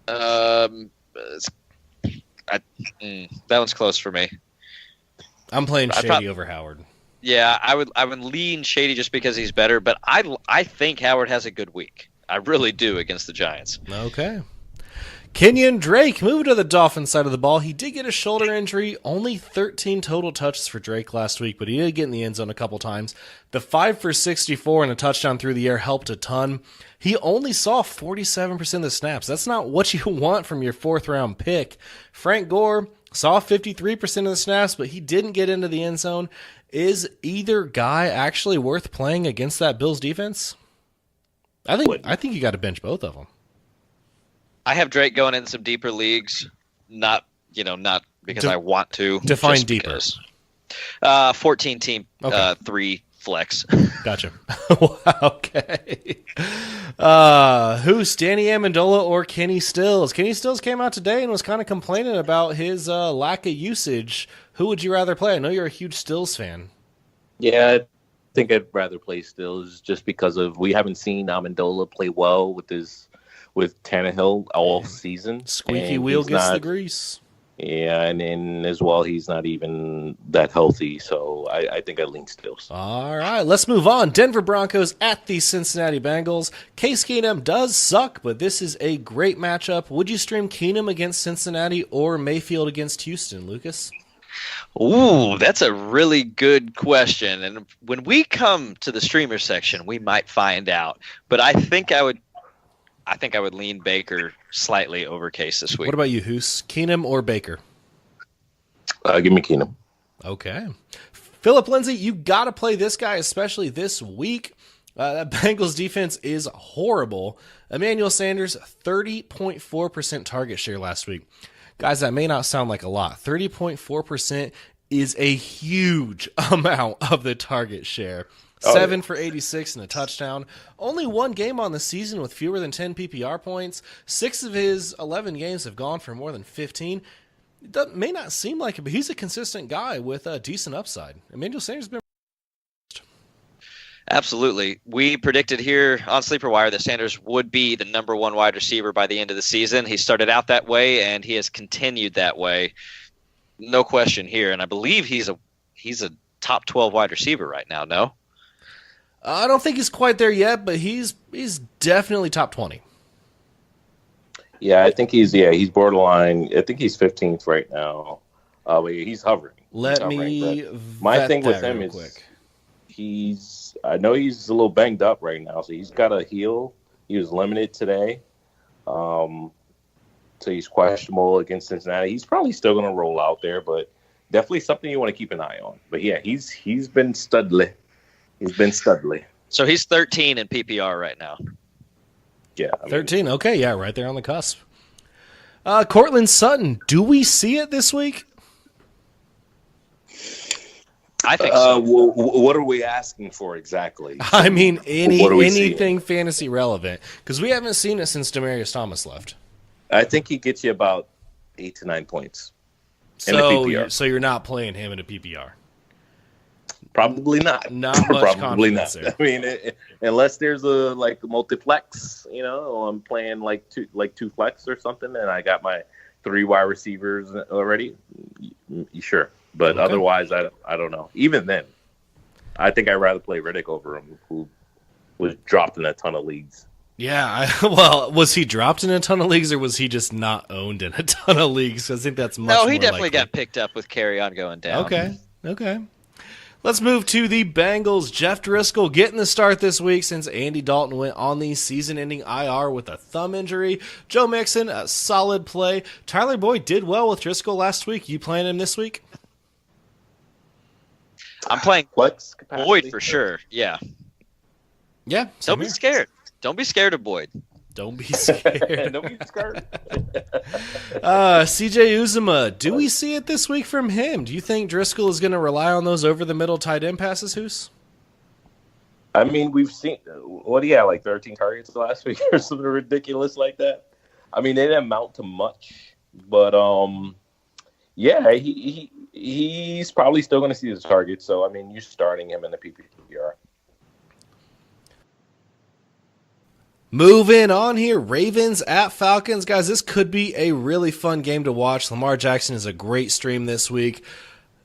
That one's close for me. I'm playing Shady over Howard. Yeah, I would lean Shady just because he's better, but I think Howard has a good week. I really do against the Giants. Okay. Kenyan Drake moving to the Dolphins side of the ball. He did get a shoulder injury. Only 13 total touches for Drake last week, but he did get in the end zone a couple times. The 5 for 64 and a touchdown through the air helped a ton. He only saw 47% of the snaps. That's not what you want from your 4th-round pick. Frank Gore saw 53% of the snaps, but he didn't get into the end zone. Is either guy actually worth playing against that Bills defense? I think you got to bench both of them. I have Drake going in some deeper leagues, not because I want to. Define deeper. 14 team, okay. 3 flex. Gotcha. Okay. Who's Danny Amendola or Kenny Stills? Kenny Stills came out today and was kind of complaining about his lack of usage. Who would you rather play? I know you're a huge Stills fan. Yeah, I think I'd rather play Stills just because we haven't seen Amendola play well with Tannehill all season. Squeaky wheel gets the grease. Yeah, and then as well, he's not even that healthy, so I think I lean Stills. All right, let's move on. Denver Broncos at the Cincinnati Bengals. Case Keenum does suck, but this is a great matchup. Would you stream Keenum against Cincinnati or Mayfield against Houston, Lucas? Ooh, that's a really good question. And when we come to the streamer section, we might find out. But I think I would lean Baker slightly over Case this week. What about you, Hoos? Keenum or Baker? Give me Keenum. Okay. Philip Lindsay, you got to play this guy, especially this week. That Bengals defense is horrible. Emmanuel Sanders, 30.4% target share last week. Guys, that may not sound like a lot. 30.4% is a huge amount of the target share. 7 for 86 and a touchdown. Only one game on the season with fewer than 10 PPR points. 6 of his 11 games have gone for more than 15. It may not seem like it, but he's a consistent guy with a decent upside. Emmanuel Sanders has been... Absolutely. We predicted here on Sleeper Wire that Sanders would be the number 1 wide receiver by the end of the season. He started out that way, and he has continued that way. No question here. And I believe he's a top 12 wide receiver right now, no? I don't think he's quite there yet, but he's definitely top 20. Yeah, I think he's borderline. I think he's 15th right now. But he's hovering. My thing with him is I know he's a little banged up right now, so he's got to heal. He was limited today. So he's questionable against Cincinnati. He's probably still going to roll out there, but definitely something you want to keep an eye on. But yeah, he's been studly. He's been studly. So he's 13 in PPR right now. Yeah. 13. Okay, yeah, right there on the cusp. Cortland Sutton, do we see it this week? I think so. What are we asking for exactly? I mean, anything fantasy relevant, because we haven't seen it since Demaryius Thomas left. I think he gets you about 8 to 9 points in a PPR. So you're not playing him in a PPR? Probably not. Not much Probably not. there. I mean, unless there's a multiplex, I'm playing two flex or something, and I got my 3 wide receivers already. Sure, but okay. Otherwise, I don't know. Even then, I think I'd rather play Riddick over him, who was dropped in a ton of leagues. Yeah, was he dropped in a ton of leagues, or was he just not owned in a ton of leagues? I think that's much more No, he definitely likely. got picked up with carry on going down. Okay. Let's move to the Bengals. Jeff Driskel getting the start this week since Andy Dalton went on the season-ending IR with a thumb injury. Joe Mixon, a solid play. Tyler Boyd did well with Driskel last week. You playing him this week? I'm playing Flex Boyd for sure. Yeah. Yeah. Don't be scared. Don't be scared of Boyd. Don't be scared. Don't be scared. CJ Uzomah, do we see it this week from him? Do you think Driskel is going to rely on those over-the-middle tight end passes, Hoos? I mean, we've seen what he had, like 13 targets last week or something ridiculous like that. I mean, they didn't amount to much, but yeah, he's probably still going to see his targets. So I mean, you're starting him in the PPR. Moving on here, Ravens at Falcons. Guys, this could be a really fun game to watch. Lamar Jackson is a great stream this week.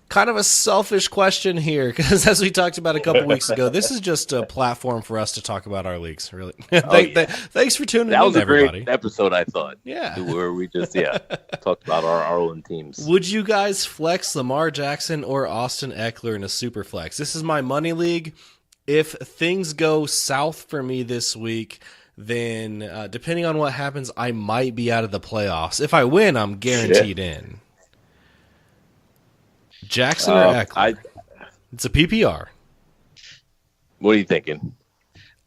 Kind of a selfish question here, because as we talked about a couple weeks ago, this is just a platform for us to talk about our leagues, really. Thanks for tuning in, everybody. That was a great episode, I thought. Yeah. Where we just, talked about our own teams. Would you guys flex Lamar Jackson or Austin Eckler in a super flex? This is my money league. If things go south for me this week, then depending on what happens, I might be out of the playoffs. If I win, I'm guaranteed in. Jackson or Eckler? It's a PPR. What are you thinking?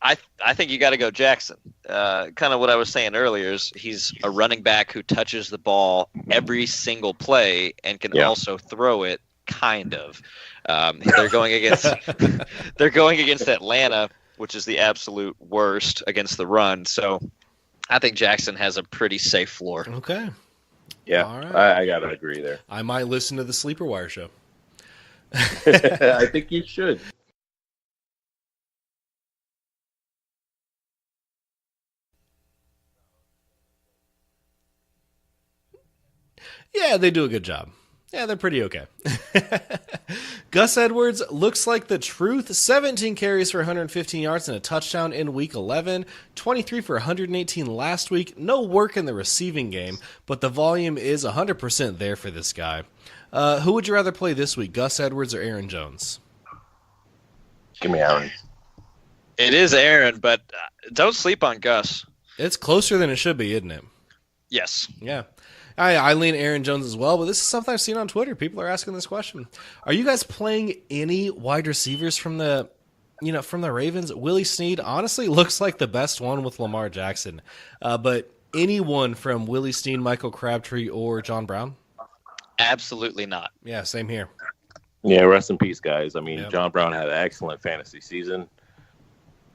I think you got to go Jackson. Kind of what I was saying earlier is he's a running back who touches the ball every single play and can also throw it. Kind of. They're going against Atlanta, which is the absolute worst against the run. So I think Jackson has a pretty safe floor. Okay. Yeah, all right. I got to agree there. I might listen to the Sleeper Wire show. I think you should. Yeah, they do a good job. Yeah, they're pretty okay. Gus Edwards looks like the truth. 17 carries for 115 yards and a touchdown in Week 11. 23 for 118 last week. No work in the receiving game, but the volume is 100% there for this guy. Who would you rather play this week, Gus Edwards or Aaron Jones? Give me Aaron. It is Aaron, but don't sleep on Gus. It's closer than it should be, isn't it? Yes. Yeah. I lean Aaron Jones as well, but this is something I've seen on Twitter. People are asking this question. Are you guys playing any wide receivers from the Ravens? Willie Snead honestly looks like the best one with Lamar Jackson. But anyone from Willie Snead, Michael Crabtree, or John Brown? Absolutely not. Yeah, same here. Yeah, rest in peace, guys. I mean, John Brown had an excellent fantasy season.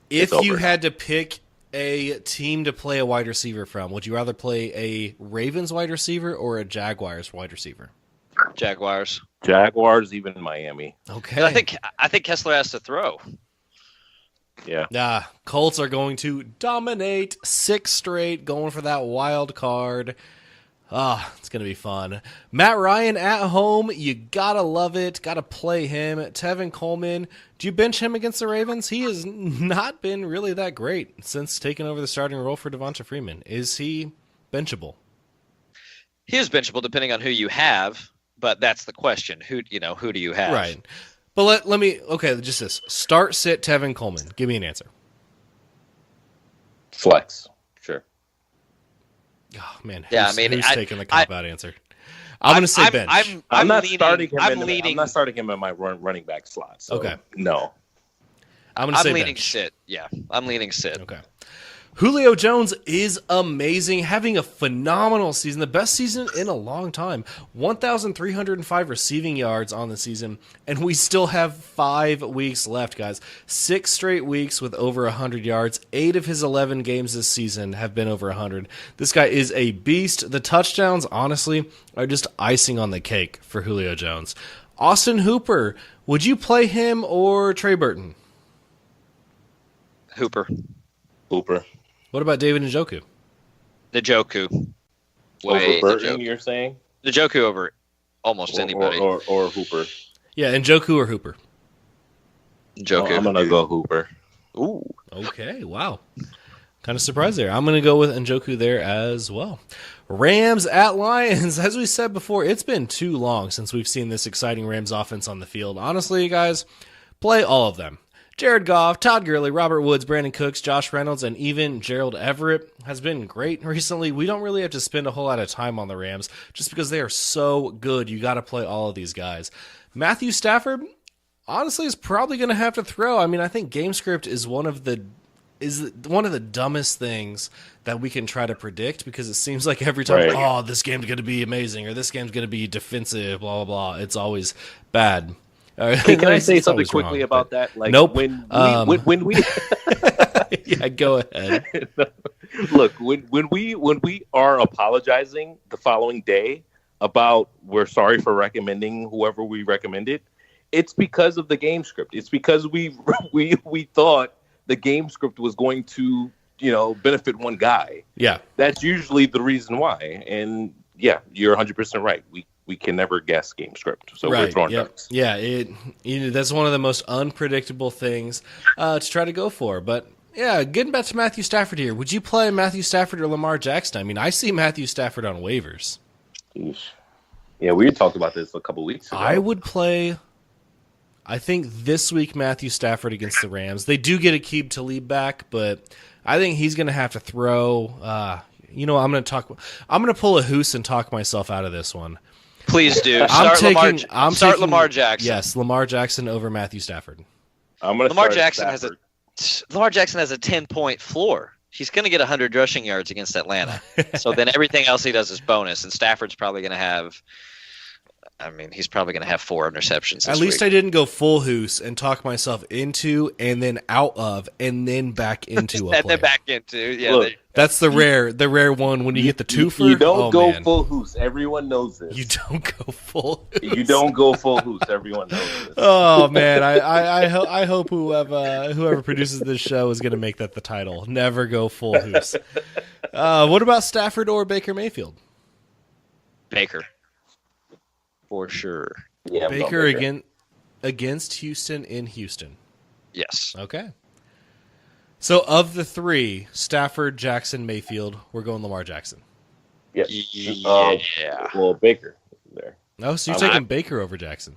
If you had to pick a team to play a wide receiver from, would you rather play a Ravens wide receiver or a Jaguars wide receiver? Jaguars, even Miami. Okay. I think Kessler has to throw. Yeah. Colts are going to dominate 6 straight, going for that wild card. It's going to be fun. Matt Ryan at home. You got to love it. Got to play him. Tevin Coleman. Do you bench him against the Ravens? He has not been really that great since taking over the starting role for Devonta Freeman. Is he benchable? He is benchable depending on who you have, but that's the question. Who do you have? Right. But let me, just this. Start, sit, Tevin Coleman. Give me an answer. Flex. Sure. Oh, man. Yeah, who's taking the cop-out answer? I'm going to say bench. I'm not starting him in my running back slot. So okay. No. I'm going to say leaning bench. sit. Yeah, I'm leaning sit. Okay. Julio Jones is amazing, having a phenomenal season, the best season in a long time. 1,305 receiving yards on the season, and we still have 5 weeks left, guys. 6 straight weeks with over 100 yards. 8 of his 11 games this season have been over 100. This guy is a beast. The touchdowns, honestly, are just icing on the cake for Julio Jones. Austin Hooper, would you play him or Trey Burton? Hooper. What about David Njoku? Njoku. Over Burton, you're saying? Njoku over almost anybody. Or Hooper. Yeah, Njoku or Hooper? Njoku. I'm going to go Hooper. Ooh. Okay, wow. Kind of surprised there. I'm going to go with Njoku there as well. Rams at Lions. As we said before, it's been too long since we've seen this exciting Rams offense on the field. Honestly, guys, play all of them. Jared Goff, Todd Gurley, Robert Woods, Brandon Cooks, Josh Reynolds, and even Gerald Everett has been great recently. We don't really have to spend a whole lot of time on the Rams just because they are so good. You got to play all of these guys. Matthew Stafford, honestly, is probably going to have to throw. I mean, I think game script is one of the dumbest things that we can try to predict because it seems like every time, this game's going to be amazing or this game's going to be defensive, blah, blah, blah. It's always bad. Can I say something quickly about that? Like, nope. When we yeah, go ahead. Look, when we are apologizing the following day about we're sorry for recommending whoever we recommended, it's because of the game script. It's because we thought the game script was going to benefit one guy. Yeah, that's usually the reason why. And yeah, you're 100% right. We can never guess game script, so we're throwing darts. Yeah, that's one of the most unpredictable things to try to go for. But yeah, getting back to Matthew Stafford here, would you play Matthew Stafford or Lamar Jackson? I mean, I see Matthew Stafford on waivers. Yeah, we talked about this a couple weeks ago. I would play, I think this week, Matthew Stafford against the Rams. They do get Aqib Talib back, but I think he's going to have to throw. I'm going to pull a hoose and talk myself out of this one. Please do. Start Lamar Jackson. Yes, Lamar Jackson over Matthew Stafford. Lamar Jackson has a 10-point floor. He's going to get 100 rushing yards against Atlanta. So then everything else he does is bonus, and Stafford's probably going to have. I mean, he's probably going to have 4 interceptions. At least I didn't go full hoose and talk myself into and then out of and then back into a play. And then back into, yeah. Look, that's the rare one when you get the twofer. You don't go full hoose. Everyone knows this. You don't go full hoose. You don't go full hoose. Everyone knows this. Oh man, I hope whoever produces this show is going to make that the title. Never go full hoose. What about Stafford or Baker Mayfield? Baker. For sure. Yeah, Baker against Houston in Houston. Yes. Okay. So of the 3, Stafford, Jackson, Mayfield, we're going Lamar Jackson. Yes. Yeah. Well, Baker there. Oh, so you're taking Baker over Jackson.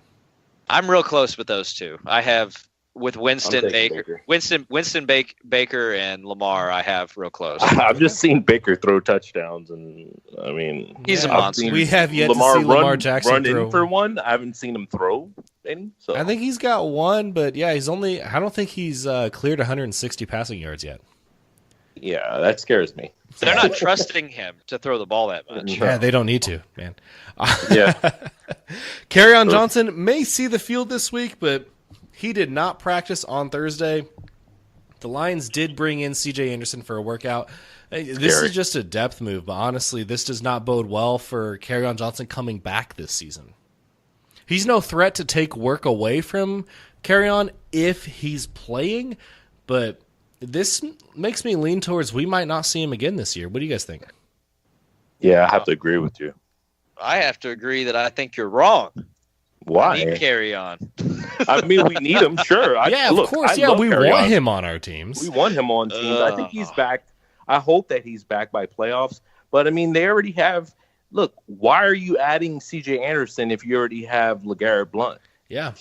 I'm real close with those two. I have with Winston Baker. Winston Baker and Lamar. I have real close. I've just seen Baker throw touchdowns, and I mean he's a monster. We have yet to see Lamar Jackson run throw in for one. I haven't seen him throw any. So I think he's got one, but yeah, he's only. I don't think he's cleared 160 passing yards yet. Yeah, that scares me. They're not trusting him to throw the ball that much. Yeah, they don't need to, man. Yeah. Kerryon Johnson may see the field this week, but he did not practice on Thursday. The Lions did bring in C.J. Anderson for a workout. This is just a depth move, but honestly, this does not bode well for Kerryon Johnson coming back this season. He's no threat to take work away from Kerryon if he's playing, but this makes me lean towards we might not see him again this year. What do you guys think? Yeah, I have to agree with you. I have to agree that I think you're wrong. Why? We need Kerryon. I mean, we need him, sure. Of course. Yeah, we want him on our teams. We want him on teams. I think he's back. I hope that he's back by playoffs. But, I mean, they already have – look, why are you adding C.J. Anderson if you already have LeGarrette Blount? Yeah.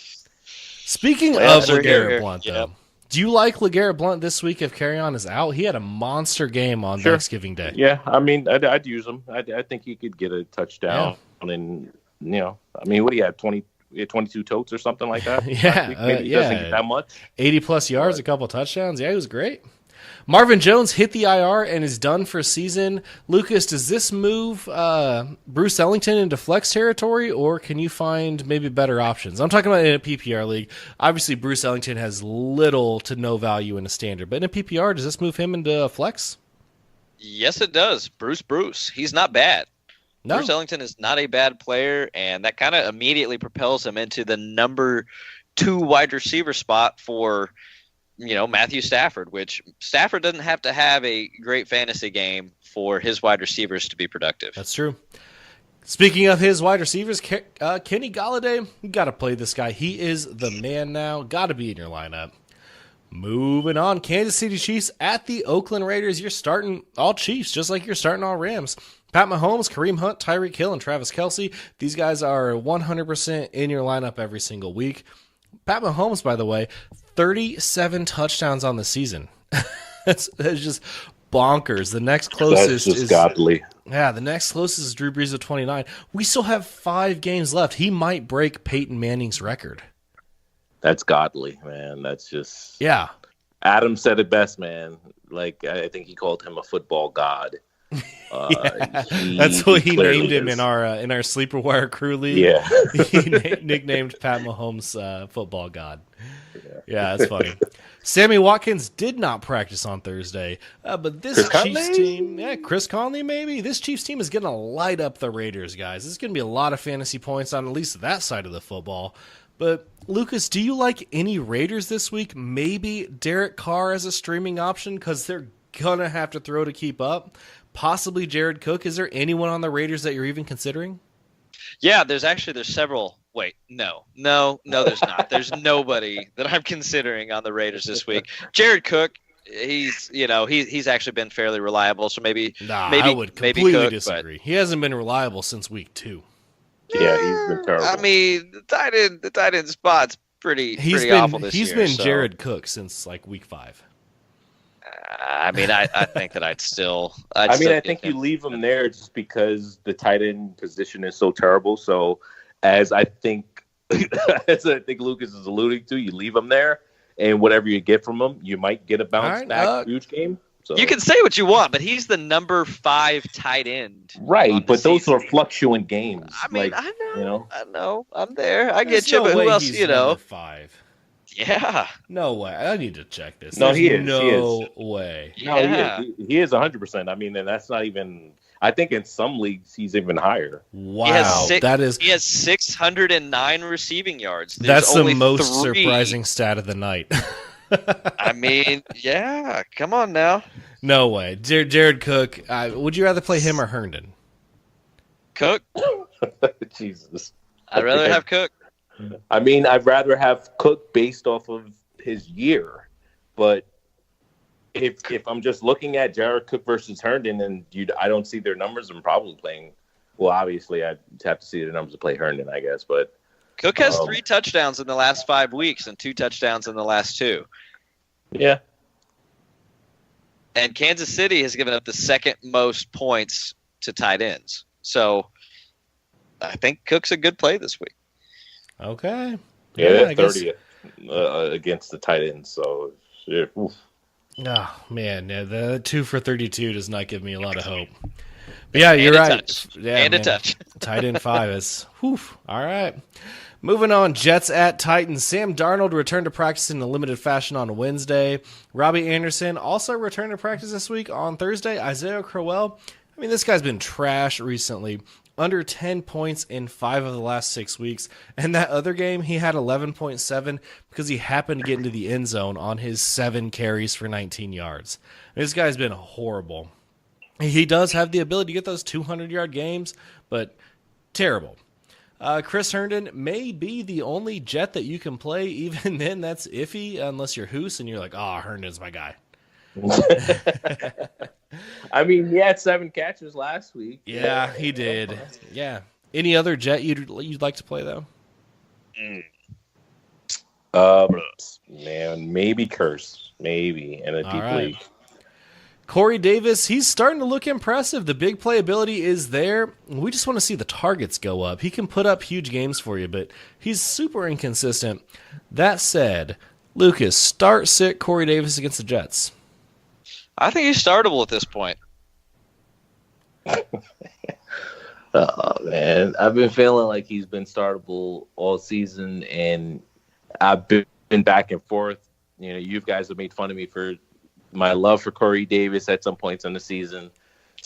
Speaking of LeGarrette Blount, though, do you like LeGarrette Blount this week if Kerryon is out? He had a monster game on Thanksgiving Day. Yeah, I mean, I'd use him. I think he could get a touchdown. And, I mean, what do you have, 20? 22 totes or something like that. Yeah, Maybe he doesn't get that much. 80-plus yards, a couple touchdowns. Yeah, he was great. Marvin Jones hit the IR and is done for season. Lucas, does this move Bruce Ellington into flex territory, or can you find maybe better options? I'm talking about in a PPR league. Obviously, Bruce Ellington has little to no value in a standard, but in a PPR, does this move him into flex? Yes, it does. Bruce. He's not bad. No. Bruce Ellington is not a bad player, and that kind of immediately propels him into the number 2 wide receiver spot for Matthew Stafford, which Stafford doesn't have to have a great fantasy game for his wide receivers to be productive. That's true. Speaking of his wide receivers, Kenny Golladay, you got to play this guy. He is the man now. Got to be in your lineup. Moving on, Kansas City Chiefs at the Oakland Raiders. You're starting all Chiefs, just like you're starting all Rams. Pat Mahomes, Kareem Hunt, Tyreek Hill, and Travis Kelce. These guys are 100% in your lineup every single week. Pat Mahomes, by the way, 37 touchdowns on the season. That's just bonkers. The next closest is godly. Yeah, the next closest is Drew Brees with 29. We still have 5 games left. He might break Peyton Manning's record. That's godly, man. That's just Adam said it best, man. Like I think he called him a football god. That's what he named him in our Sleeper Wire crew league. Yeah, he nicknamed Pat Mahomes football god. Yeah, that's funny. Sammy Watkins did not practice on Thursday, but this Chiefs team, Chris Conley maybe. This Chiefs team is going to light up the Raiders, guys. This is going to be a lot of fantasy points on at least that side of the football. But Lucas, do you like any Raiders this week? Maybe Derek Carr as a streaming option because they're gonna have to throw to keep up. Possibly Jared Cook. Is there anyone on the Raiders that you're even considering? Yeah, there's several. Wait, no, there's not. There's nobody that I'm considering on the Raiders this week. Jared Cook, he's actually been fairly reliable. So maybe I would completely disagree. He hasn't been reliable since week 2. Yeah, he's been terrible. I mean, the tight end spot's pretty awful this year. He's been Jared Cook since like week 5. I mean, I think that I think you leave him there just because the tight end position is so terrible. So, as I think Lucas is alluding to, you leave him there, and whatever you get from him, you might get a bounce back huge game. So. You can say what you want, but he's the number 5 tight end. Right, but those are fluctuant games. I mean, I know. I'm there. There's get you, but who else, number 5. Yeah. No way. I need to check this. No, he is. No way. No, he is 100%. I mean, and that's not even. I think in some leagues he's even higher. Wow, he has 609 receiving yards. That's the most surprising stat of the night. I mean, yeah. Come on now. No way. Jared Cook. Would you rather play him or Herndon? Cook. Jesus. I'd rather have Cook. I mean, I'd rather have Cook based off of his year, but if I'm just looking at Jared Cook versus Herndon and I don't see their numbers, I'm probably playing. Well, obviously, I'd have to see the numbers to play Herndon, I guess. But Cook has 3 touchdowns in the last 5 weeks and 2 touchdowns in the last 2. Yeah. And Kansas City has given up the second most points to tight ends. So I think Cook's a good play this week. Okay. Yeah, they're 30th against the tight ends. So, yeah. Oh, man. Yeah, the 2 for 32 does not give me a lot of hope. But yeah, you're right. Yeah, and a touch. Tight end 5 is, all right. Moving on, Jets at Titans. Sam Darnold returned to practice in a limited fashion on Wednesday. Robbie Anderson also returned to practice this week on Thursday. Isaiah Crowell, I mean, this guy's been trash recently. Under 10 points in 5 of the last 6 weeks. And that other game, he had 11.7 because he happened to get into the end zone on his 7 carries for 19 yards. This guy's been horrible. He does have the ability to get those 200-yard games, but terrible. Chris Herndon may be the only Jet that you can play. Even then, that's iffy unless you're Hoos and you're like, Herndon's my guy. I mean, he had 7 catches last week. Yeah, he did. Yeah. Any other Jet you'd like to play though? Man, maybe Curse, maybe in a deep league. Corey Davis, he's starting to look impressive. The big playability is there. We just want to see the targets go up. He can put up huge games for you, but he's super inconsistent. That said, Lucas, start sit Corey Davis against the Jets. I think he's startable at this point. Oh, man. I've been feeling like he's been startable all season, and I've been back and forth. You guys have made fun of me for my love for Corey Davis at some points in the season.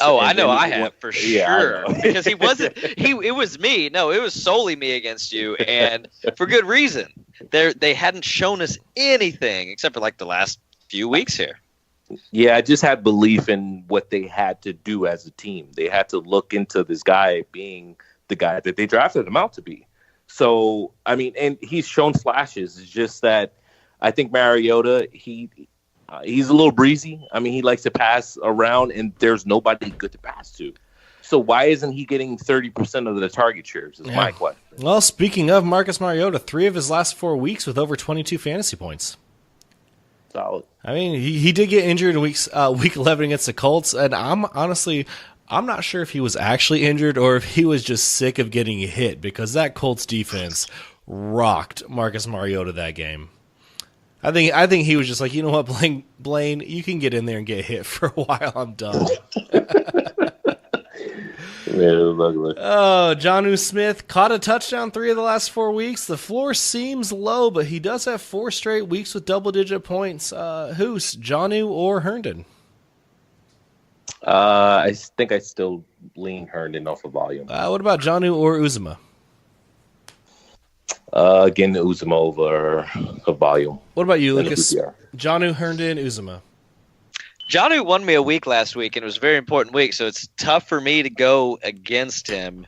I know I have for sure. Yeah, because he wasn't it was me. No, it was solely me against you, and for good reason. They hadn't shown us anything except for like the last few weeks here. Yeah, I just had belief in what they had to do as a team. They had to look into this guy being the guy that they drafted him out to be. So, I mean, and he's shown flashes. It's just that I think Mariota, he's a little breezy. I mean, he likes to pass around, and there's nobody good to pass to. So why isn't he getting 30% of the target shares is my question. Well, speaking of Marcus Mariota, 3 of his last 4 weeks with over 22 fantasy points. Solid. I mean, he did get injured in week 11 against the Colts, and I'm not sure if he was actually injured or if he was just sick of getting hit, because that Colts defense rocked Marcus Mariota that game. I think he was just like, you know what, Blaine, you can get in there and get hit for a while. I'm done. Oh, Jonnu Smith caught a touchdown 3 of the last 4 weeks. The floor seems low, but he does have 4 straight weeks with double-digit points. Who's Jonnu or Herndon? I think I still lean Herndon off of volume. What about Jonnu or Uzomah? Again, Uzomah over a volume. What about you, Lucas? Jonnu, Herndon, Uzomah. Jonnu won me a week last week, and it was a very important week, so it's tough for me to go against him.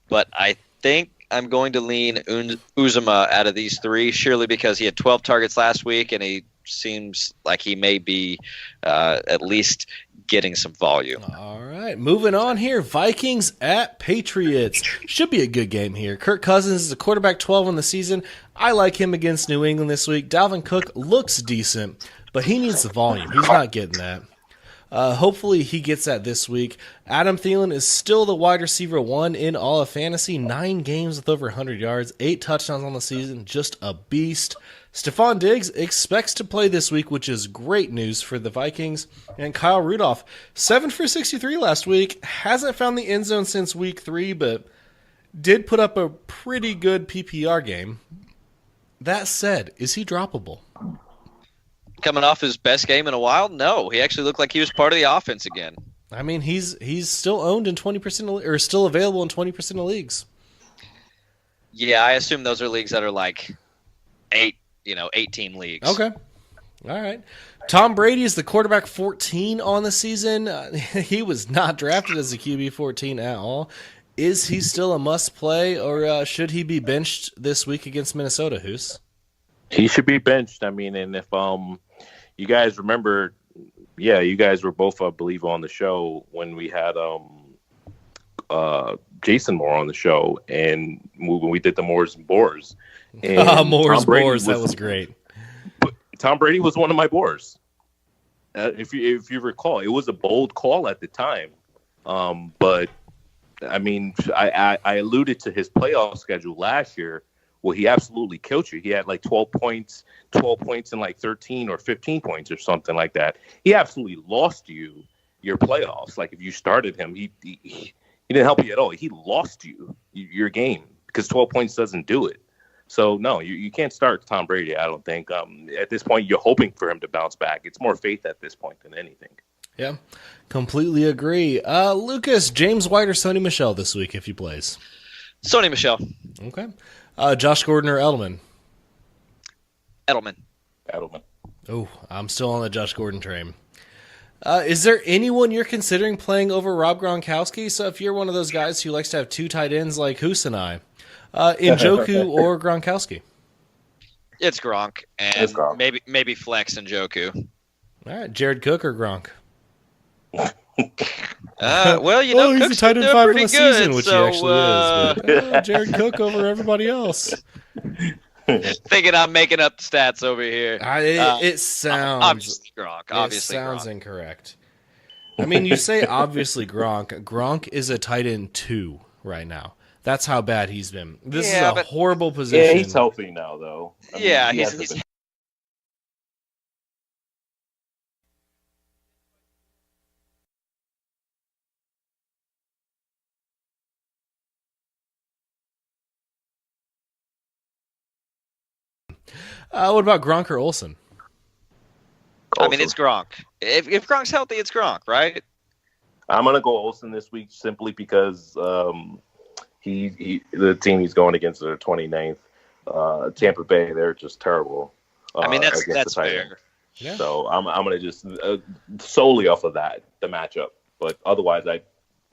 But I think I'm going to lean Uzomah out of these 3, surely because he had 12 targets last week, and he seems like he may be at least getting some volume. All right, moving on here. Vikings at Patriots. Should be a good game here. Kirk Cousins is a quarterback 12 on the season. I like him against New England this week. Dalvin Cook looks decent, but he needs the volume. He's not getting that. Hopefully he gets that this week. Adam Thielen is still the wide receiver 1 in all of fantasy. 9 games with over 100 yards, 8 touchdowns on the season. Just a beast. Stephon Diggs expects to play this week, which is great news for the Vikings. And Kyle Rudolph, 7 for 63 last week. Hasn't found the end zone since week 3, but did put up a pretty good PPR game. That said, is he droppable? Coming off his best game in a while? No, he actually looked like he was part of the offense again. I mean, he's still owned in 20% or still available in 20% of leagues. Yeah, I assume those are leagues that are like 8-team leagues. Okay. All right. Tom Brady is the quarterback 14 on the season. He was not drafted as a QB 14 at all. Is he still a must play, or should he be benched this week against Minnesota, Hoos? He should be benched. I mean, and if you guys remember, you guys were both, I believe, on the show when we had Jason Moore on the show, and when we did the Moores and Boars. Moores, Boars, that was great. Tom Brady was one of my Boars. If you recall, it was a bold call at the time. But, I mean, I alluded to his playoff schedule last year. Well, he absolutely killed you. He had like 12 points and like 13 or 15 points or something like that. He absolutely lost you your playoffs. Like if you started him, he didn't help you at all. He lost you your game because 12 points doesn't do it. So, no, you can't start Tom Brady, I don't think. At this point, you're hoping for him to bounce back. It's more faith at this point than anything. Yeah, completely agree. Lucas, James White or Sony Michel this week if he plays? Sony Michel. Okay. Josh Gordon or Edelman? Edelman. Oh, I'm still on the Josh Gordon train. Is there anyone you're considering playing over Rob Gronkowski? So if you're one of those guys who likes to have 2 tight ends like Hoos and I, Njoku or Gronkowski? It's Gronk, and maybe flex Njoku. All right, Jared Cook or Gronk? Well, he's Cook's a tight end 5 on the season, which so, he actually is. But, Jared Cook over everybody else. Thinking I'm making up stats over here. It sounds obviously Gronk. It sounds Gronk. incorrect. I mean, you say obviously Gronk. Gronk is a tight end 2 right now. That's how bad he's been. This is a horrible position. Yeah, he's healthy now, though. I mean, he's what about Gronk or Olsen? I mean, it's Gronk. If Gronk's healthy, it's Gronk, right? I'm gonna go Olsen this week simply because the team he's going against are 29th. Tampa Bay, they're just terrible. I mean, that's fair. Yeah. So I'm gonna just solely off of that the matchup, but otherwise I'd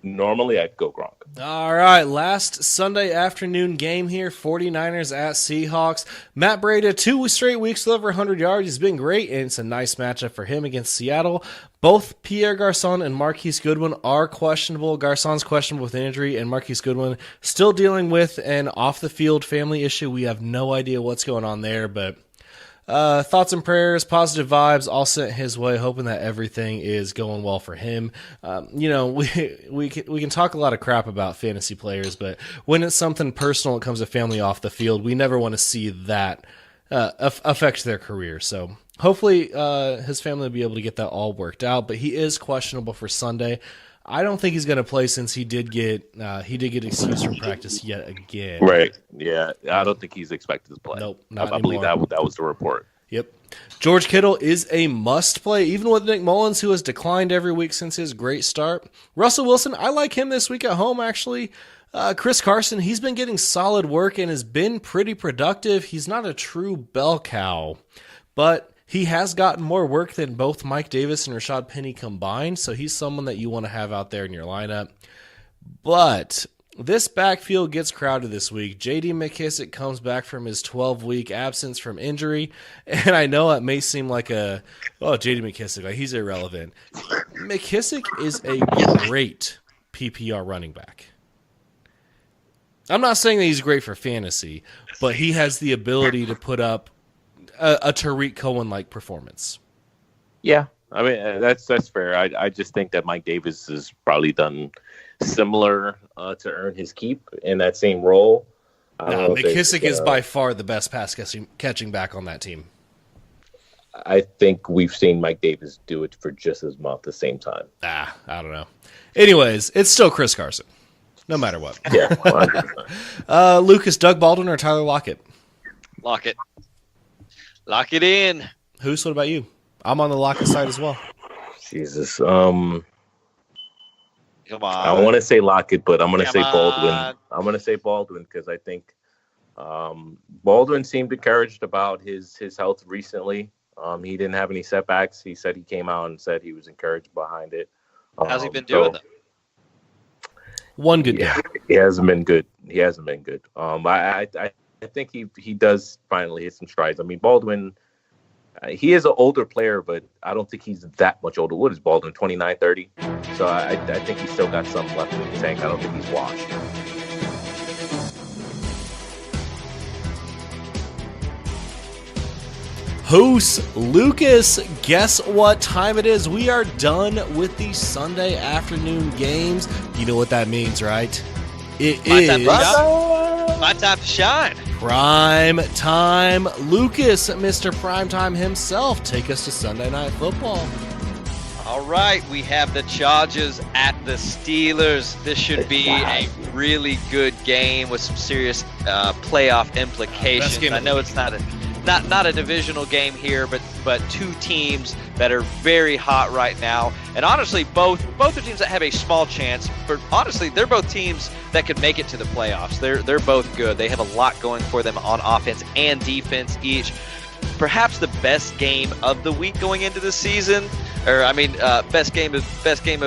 go Gronk. All right, last Sunday afternoon game here, 49ers at Seahawks. Matt Brady, 2 straight weeks with over 100 yards. He's been great, and it's a nice matchup for him against Seattle. Both Pierre Garçon and Marquise Goodwin are questionable. Garçon's questionable with an injury, and Marquise Goodwin still dealing with an off-the-field family issue. We have no idea what's going on there, but thoughts and prayers, positive vibes, all sent his way, hoping that everything is going well for him. We can talk a lot of crap about fantasy players, but when it's something personal, it comes to family off the field, we never want to see that affect their career. So hopefully his family will be able to get that all worked out, but he is questionable for Sunday. I don't think he's going to play since he did get excused from practice yet again. Right. Yeah. I don't think he's expected to play. Nope. Not I believe that was the report. Yep. George Kittle is a must play, even with Nick Mullins, who has declined every week since his great start. Russell Wilson, I like him this week at home, actually. Chris Carson, he's been getting solid work and has been pretty productive. He's not a true bell cow, but he has gotten more work than both Mike Davis and Rashad Penny combined, so he's someone that you want to have out there in your lineup. But this backfield gets crowded this week. J.D. McKissic comes back from his 12-week absence from injury, and I know it may seem like J.D. McKissic, like he's irrelevant. McKissic is a great PPR running back. I'm not saying that he's great for fantasy, but he has the ability to put up a Tariq Cohen-like performance. Yeah, I mean that's fair. I just think that Mike Davis has probably done similar to earn his keep in that same role. McKissic is by far the best pass catching back on that team. I think we've seen Mike Davis do it for just as much at the same time. I don't know. Anyways, it's still Chris Carson, no matter what. Yeah. Lucas, Doug Baldwin, or Tyler Lockett? Lockett. Lock it in. Who's? What about you? I'm on the Lockett side as well. Jesus. Come on. I want to say Lockett, but I'm going to say Baldwin. I'm going to say Baldwin because I think Baldwin seemed encouraged about his health recently. He didn't have any setbacks. He said he came out and said he was encouraged behind it. How's he been doing, though? One good game. He hasn't been good. I think he does finally hit some strides. I mean, Baldwin, he is an older player, but I don't think he's that much older. What is Baldwin, 29, 30? So I think he's still got some left in the tank. I don't think he's washed. Hoos, Lucas, guess what time it is? We are done with the Sunday afternoon games. You know what that means, right? It is my time to shine. Prime time. Lucas, Mr. Primetime himself, take us to Sunday Night Football. All right, we have the Chargers at the Steelers. This should be a really good game with some serious playoff implications. I know it's not a divisional game here, but two teams that are very hot right now. And honestly, both are teams that have a small chance, but honestly, they're both teams that could make it to the playoffs. They're both good. They have a lot going for them on offense and defense each. Perhaps the best game of the week going into the season, best game of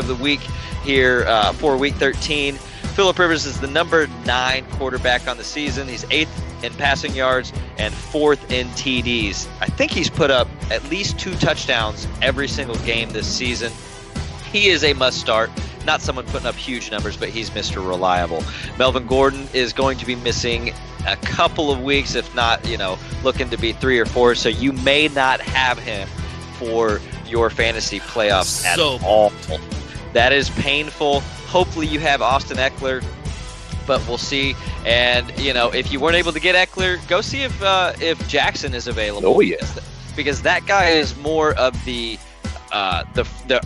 the week here for Week 13. Phillip Rivers is the number 9 quarterback on the season. He's 8th in passing yards and 4th in TDs. I think he's put up at least 2 touchdowns every single game this season. He is a must start. Not someone putting up huge numbers, but he's Mr. Reliable. Melvin Gordon is going to be missing a couple of weeks, if not, looking to be 3 or 4. So you may not have him for your fantasy playoffs at all. That is painful. Hopefully you have Austin Eckler, but we'll see. And, if you weren't able to get Eckler, go see if Jackson is available. Oh, yeah. Because that guy is more of the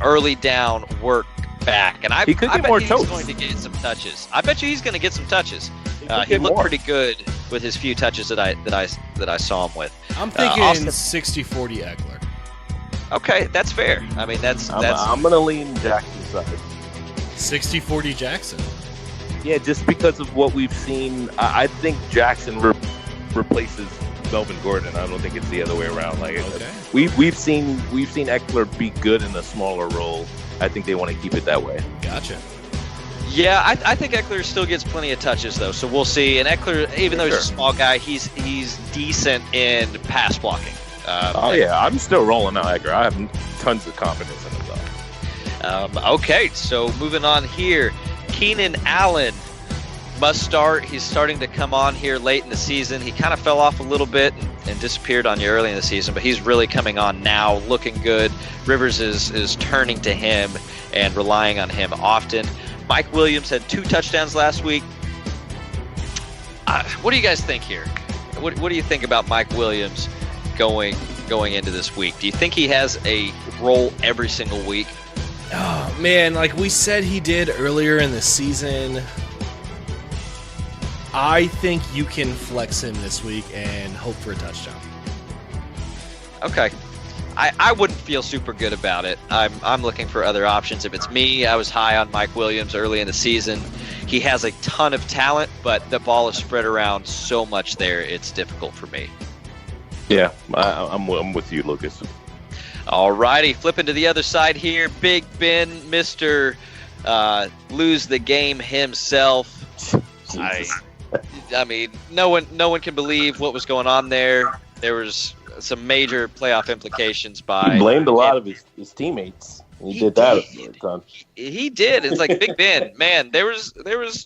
early down work back. And I bet he's going to get some touches. I bet you he's going to get some touches. He looked pretty good with his few touches that I saw him with. I'm thinking 60-40 Eckler. Okay, that's fair. I mean, that's. I'm gonna lean Jackson's side. 60-40 Jackson. Yeah, just because of what we've seen, I think Jackson replaces Melvin Gordon. I don't think it's the other way around. Like we've seen Eckler be good in a smaller role. I think they want to keep it that way. Gotcha. Yeah, I think Eckler still gets plenty of touches though, so we'll see. And Eckler, even though he's a small guy, he's decent in pass blocking. I'm still rolling out Eckler. I have tons of confidence in him though. Okay, so moving on here, Keenan Allen must start. He's starting to come on here late in the season. He kind of fell off a little bit and disappeared on you early in the season, but he's really coming on now, looking good. Rivers is turning to him and relying on him often. Mike Williams had 2 touchdowns last week. What do you guys think here? What do you think about Mike Williams going into this week? Do you think he has a role every single week? Oh, man, like we said he did earlier in the season, I think you can flex him this week and hope for a touchdown. Okay. I wouldn't feel super good about it. I'm looking for other options. If it's me, I was high on Mike Williams early in the season. He has a ton of talent, but the ball is spread around so much there, it's difficult for me. Yeah, I'm with you, Lucas. All righty, flipping to the other side here. Big Ben, Mr. Lose the Game himself. I mean, no one can believe what was going on there. There was some major playoff implications by. He blamed a lot of his teammates. He did that. He did. It's like Big Ben, man. There was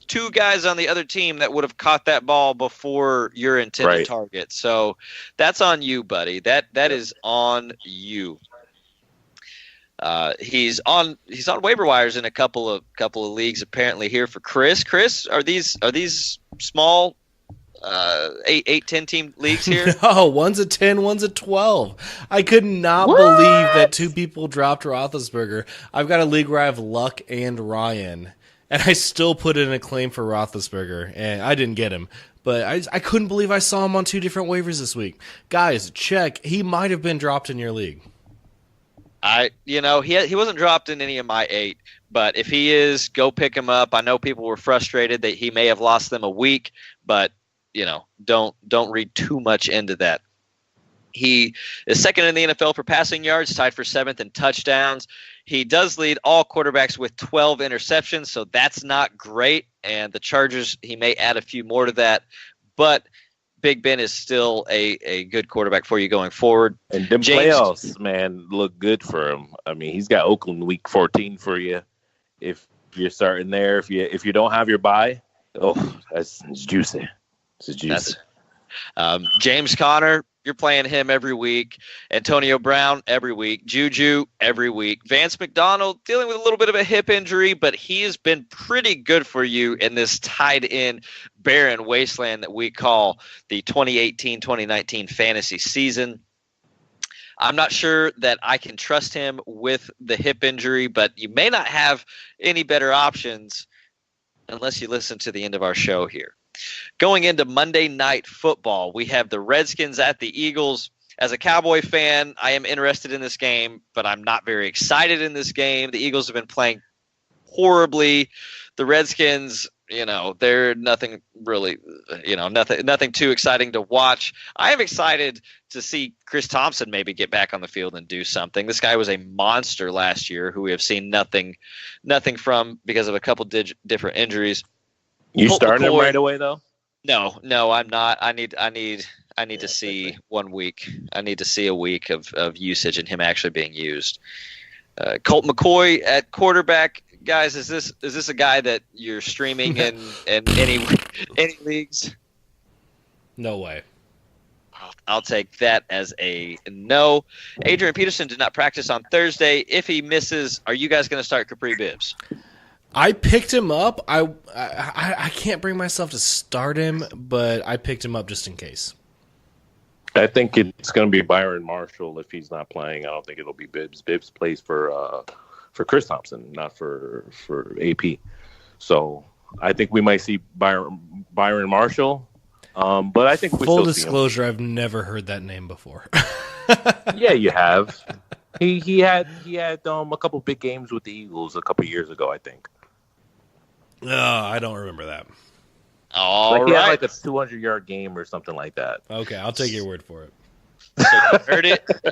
2 guys on the other team that would have caught that ball before your intended target. So that's on you, buddy. That is on you. He's on waiver wires in a couple of leagues apparently here for Chris. Chris, are these small 8-10 team leagues here? No, one's a 10, one's a 12. I could not believe that 2 people dropped Roethlisberger. I've got a league where I have Luck and Ryan, and I still put in a claim for Roethlisberger, and I didn't get him. But I couldn't believe I saw him on 2 different waivers this week. Guys, check. He might have been dropped in your league. He wasn't dropped in any of my 8, but if he is, go pick him up. I know people were frustrated that he may have lost them a week, but don't read too much into that. He is second in the NFL for passing yards, tied for 7th in touchdowns. He does lead all quarterbacks with 12 interceptions, so that's not great. And the Chargers, he may add a few more to that, but Big Ben is still a good quarterback for you going forward. And them playoffs, man, look good for him. I mean, he's got Oakland week 14 for you. If you're starting there, if you don't have your bye, it's juicy. It's juicy. James Conner, you're playing him every week. Antonio Brown every week. JuJu every week. Vance McDonald dealing with a little bit of a hip injury, but he has been pretty good for you in this tied-in barren wasteland that we call the 2018-2019 fantasy season. I'm not sure that I can trust him with the hip injury, but you may not have any better options unless you listen to the end of our show here. Going into Monday Night Football, we have the Redskins at the Eagles. As a Cowboy fan, I am interested in this game, but I'm not very excited in this game. The Eagles have been playing horribly. The Redskins, they're nothing really, nothing too exciting to watch. I am excited to see Chris Thompson maybe get back on the field and do something. This guy was a monster last year who we have seen nothing from because of a couple different injuries. You starting him right away though? No, I'm not. I need to see 1 week. I need to see a week of usage and him actually being used. Colt McCoy at quarterback, guys. Is this a guy that you're streaming in any leagues? No way. I'll take that as a no. Adrian Peterson did not practice on Thursday. If he misses, are you guys going to start Capri Bibbs? I picked him up. I can't bring myself to start him, but I picked him up just in case. I think it's going to be Byron Marshall if he's not playing. I don't think it'll be Bibbs. Bibbs plays for Chris Thompson, not for AP. So I think we might see Byron Marshall. But I think full disclosure, I've never heard that name before. Yeah, you have. He had a couple big games with the Eagles a couple years ago, I think. I don't remember that. He had like a 200-yard game or something like that. Okay, I'll take your word for it. So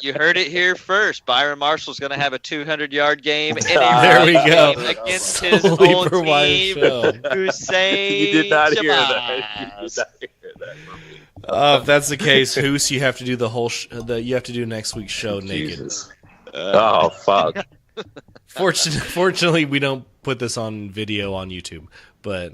you heard it here first. Byron Marshall's going to have a 200-yard game. There we go. Against his old team, Hussein. You did not hear that. If that's the case, Hoos, you have to do the whole. You have to do next week's show naked. Oh fuck! Fortunately, we don't put this on video on YouTube, but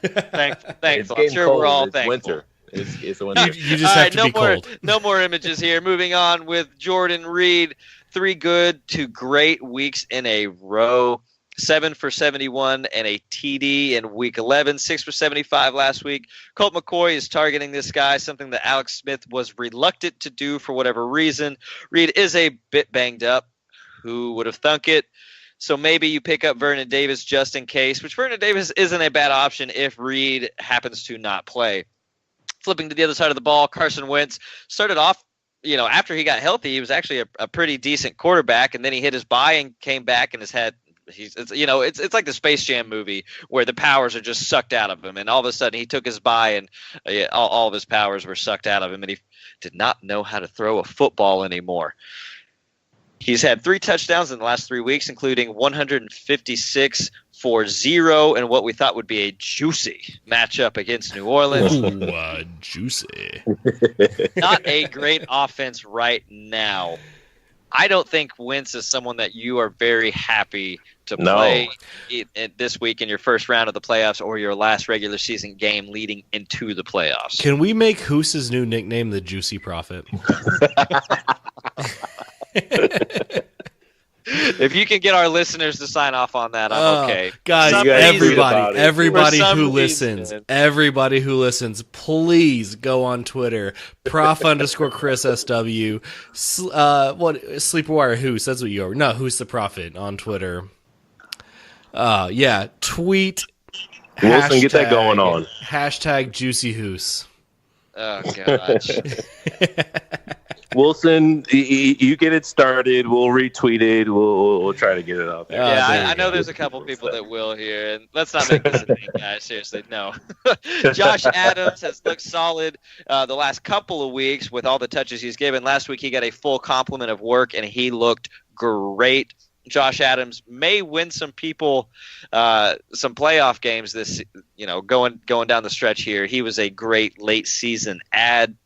thanks. I'm sure we're all thankful. Winter. It's a winter. You just have to be cold. No more images here. Moving on with Jordan Reed. 3 good to great weeks in a row. 7 for 71 and a TD in week 11. 6 for 75 last week. Colt McCoy is targeting this guy, something that Alex Smith was reluctant to do for whatever reason. Reed is a bit banged up. Who would have thunk it? So maybe you pick up Vernon Davis just in case, which Vernon Davis isn't a bad option if Reed happens to not play. Flipping to the other side of the ball, Carson Wentz started off, after he got healthy, he was actually a pretty decent quarterback, and then he hit his bye and came back and has had it's like the Space Jam movie where the powers are just sucked out of him, and all of a sudden he took his bye and all of his powers were sucked out of him, and he did not know how to throw a football anymore. He's had 3 touchdowns in the last 3 weeks, including 156 for 0 and what we thought would be a juicy matchup against New Orleans. Ooh, juicy. Not a great offense right now. I don't think Wentz is someone that you are very happy to play this week in your first round of the playoffs or your last regular season game leading into the playoffs. Can we make Hoos's new nickname the Juicy Prophet? If you can get our listeners to sign off on that, I'm okay. Guys, everybody who listens, please go on Twitter, Prof_Chris SW, Sleeper Wire Hoos, that's what you are. No, Who's the Prophet on Twitter. Tweet. Wilson, get that going on. Hashtag Juicy Hoos. Oh, gosh. Wilson, you get it started. We'll retweet it. We'll try to get it out there. Yeah, I know there's a couple people that will here, and let's not make this a thing, guys. Seriously, no. Josh Adams has looked solid the last couple of weeks with all the touches he's given. Last week he got a full complement of work, and he looked great. Josh Adams may win some people some playoff games this, going down the stretch here. He was a great late season add.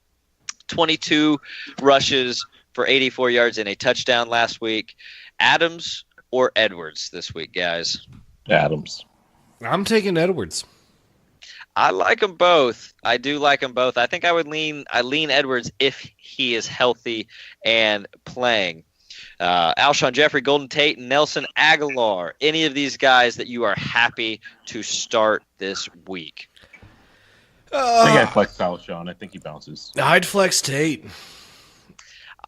22 rushes for 84 yards and a touchdown last week. Adams or Edwards this week, guys? Adams. I'm taking Edwards. I like them both. I do like them both. I think I lean Edwards if he is healthy and playing. Alshon Jeffrey, Golden Tate, and Nelson Aguilar. Any of these guys that you are happy to start this week? I think I'd flex Alshon. I think he bounces. I'd flex Tate.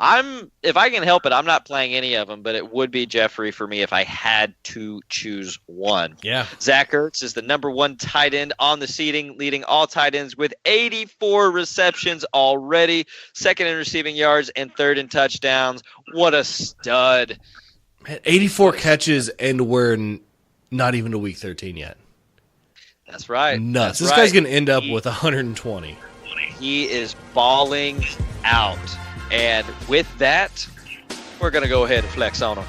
If I can help it, I'm not playing any of them, but it would be Jeffrey for me if I had to choose one. Yeah. Zach Ertz is the number 1 tight end on the seating, leading all tight ends with 84 receptions already, 2nd in receiving yards and 3rd in touchdowns. What a stud. Man, 84 catches, and we're not even to week 13 yet. That's right. Nuts. This guy's going to end up with 120. He is balling out. And with that, we're going to go ahead and flex on him.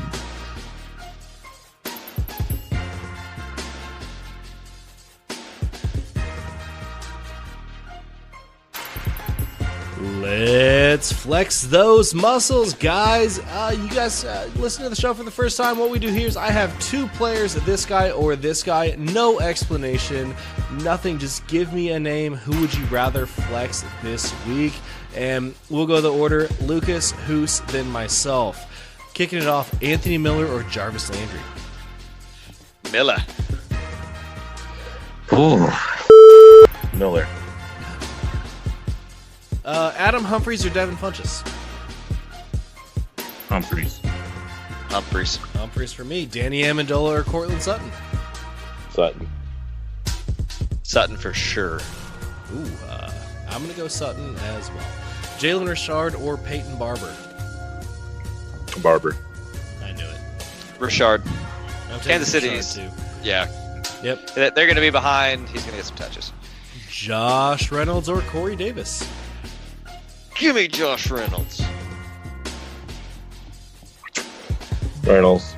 Let's Let's flex those muscles, guys. You guys listen to the show for the first time. What we do here is I have two players, this guy or this guy. No explanation, nothing. Just give me a name. Who would you rather flex this week? And we'll go the order. Lucas, Hoos, then myself. Kicking it off, Anthony Miller or Jarvis Landry? Miller. Ooh. Miller. Adam Humphries or Devin Funchess? Humphries. Humphries for me. Danny Amendola or Cortland Sutton? Sutton For sure. Ooh, I'm going to go Sutton as well. Jalen Richard or Peyton Barber? Barber. I knew it. Richard. I'm taking Kansas City Richard needs too. Yeah. Yep. They're going to be behind. He's going to get some touches. Josh Reynolds or Corey Davis? Give me Josh Reynolds. Reynolds.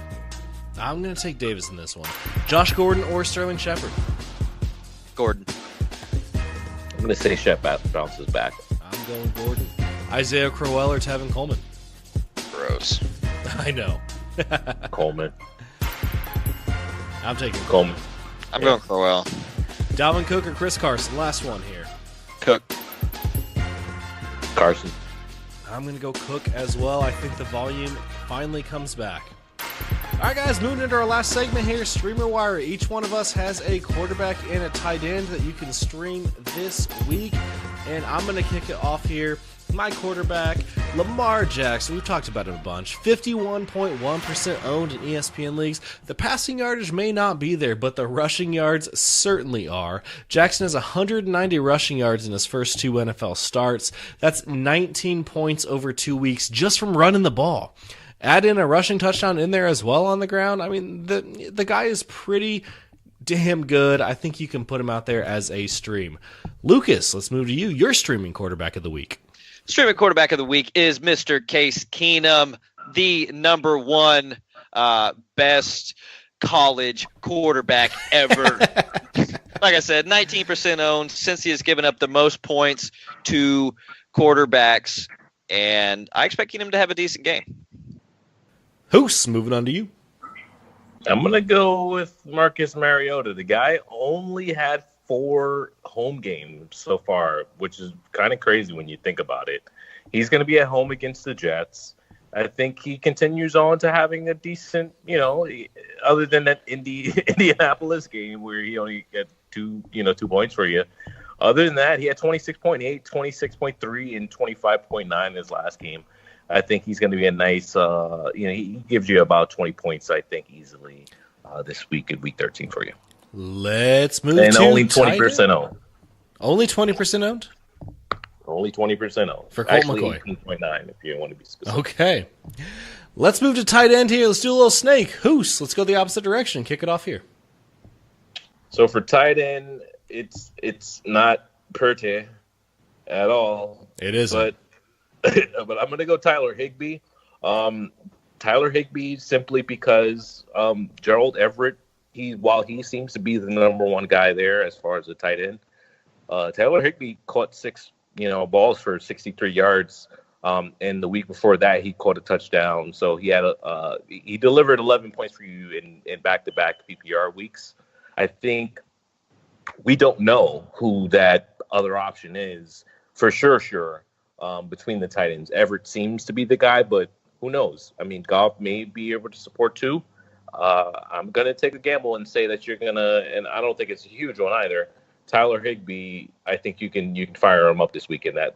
I'm going to take Davis in this one. Josh Gordon or Sterling Shepard? Gordon. I'm going to say Shep bounces back. I'm going Gordon. Isaiah Crowell or Tevin Coleman? Gross. I know. Coleman. I'm taking Coleman. I'm going Crowell. Dalvin Cook or Chris Carson? Last one here. Cook. Carson. I'm going to go Cook as well. I think the volume finally comes back. All right, guys, moving into our last segment here, Streamer Wire. Each one of us has a quarterback and a tight end that you can stream this week, and I'm going to kick it off here. My quarterback, Lamar Jackson. We've talked about him a bunch. 51.1% owned in ESPN leagues. The passing yardage may not be there, but the rushing yards certainly are. Jackson has 190 rushing yards in his first two NFL starts. That's 19 points over 2 weeks just from running the ball. Add in a rushing touchdown in there as well on the ground. I mean, the guy is pretty damn good. I think you can put him out there as a stream. Lucas, let's move to you. Your streaming quarterback of the week. Streaming quarterback of the week is Mr. Case Keenum, the number one best college quarterback ever. Like I said, 19% owned since he has given up the most points to quarterbacks, and I expect Keenum to have a decent game. Hoos, moving on to you. I'm going to go with Marcus Mariota. The guy only had 4 home games so far, which is kind of crazy when you think about it. He's going to be at home against the Jets. I think he continues on to having a decent, other than that Indianapolis game where he only got 2 points for you. Other than that, he had 26.8, 26.3, and 25.9 his last game. I think he's going to be a nice, he gives you about 20 points, I think, easily this week in Week 13 for you. Let's move and to only 20% owned. Only 20% owned? Only 20% owned. For Colt Actually, McCoy. 18.9 if you want to be specific. Okay. Let's move to tight end here. Let's do a little snake. Hoos, let's go the opposite direction. Kick it off here. So for tight end, it's not Purte at all. It isn't. But I'm going to go Tyler Higbee. Tyler Higbee simply because Gerald Everett, while he seems to be the number one guy there as far as the tight end, Tyler Higbee caught 6 balls for 63 yards. And the week before that, he caught a touchdown. So he had he delivered 11 points for you in back-to-back PPR weeks. I think we don't know who that other option is for sure. Between the tight ends, Everett seems to be the guy, but who knows? I mean, Goff may be able to support 2. I'm gonna take a gamble and say that you're gonna, and I don't think it's a huge one either. Tyler Higbee, I think you can fire him up this week in that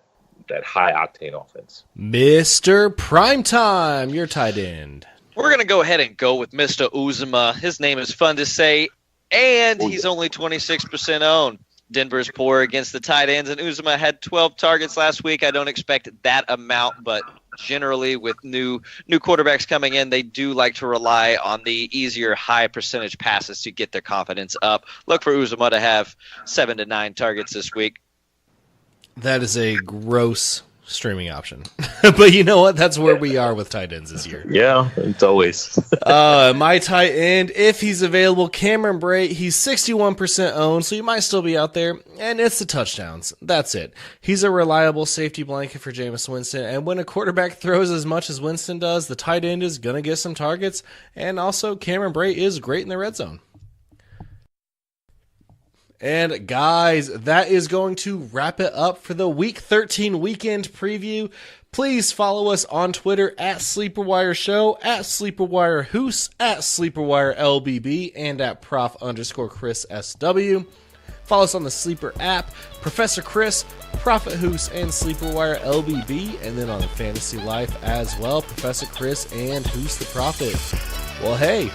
high octane offense. Mr. Primetime, your tight end. We're gonna go ahead and go with Mr. Uzomah. His name is fun to say, and he's only 26% owned. Denver's poor against the tight ends, and Uzomah had 12 targets last week. I don't expect that amount, but generally with new quarterbacks coming in, they do like to rely on the easier high percentage passes to get their confidence up. Look for Uzomah to have 7 to 9 targets this week. That is a gross streaming option. But you know what? That's where we are with tight ends this year. Yeah, it's always. My tight end, if he's available, Cameron Brate. He's 61% owned, so he might still be out there. And it's the touchdowns. That's it. He's a reliable safety blanket for Jameis Winston. And when a quarterback throws as much as Winston does, the tight end is going to get some targets. And also, Cameron Brate is great in the red zone. And guys, that is going to wrap it up for the Week 13 weekend preview. Please follow us on Twitter at SleeperWire Show, at SleeperWire Hoos, at SleeperWire LBB, and at Prof_Chris SW. Follow us on the Sleeper app, Professor Chris, Prophet Hoos, and SleeperWire LBB, and then on Fantasy Life as well, Professor Chris and Hoos the Prophet. Well, hey,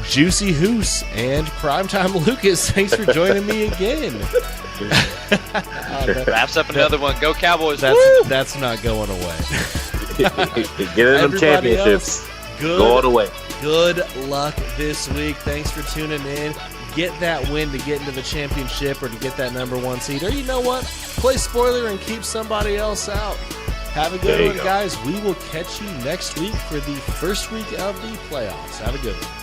Juicy Hoos and Primetime Lucas, thanks for joining me again. Wraps up another one. Go Cowboys. That's not going away. Get in them championships. Going away. Good luck this week. Thanks for tuning in. Get that win to get into the championship or to get that number 1 seed. Or you know what? Play spoiler and keep somebody else out. Have a good one, guys. We will catch you next week for the first week of the playoffs. Have a good one.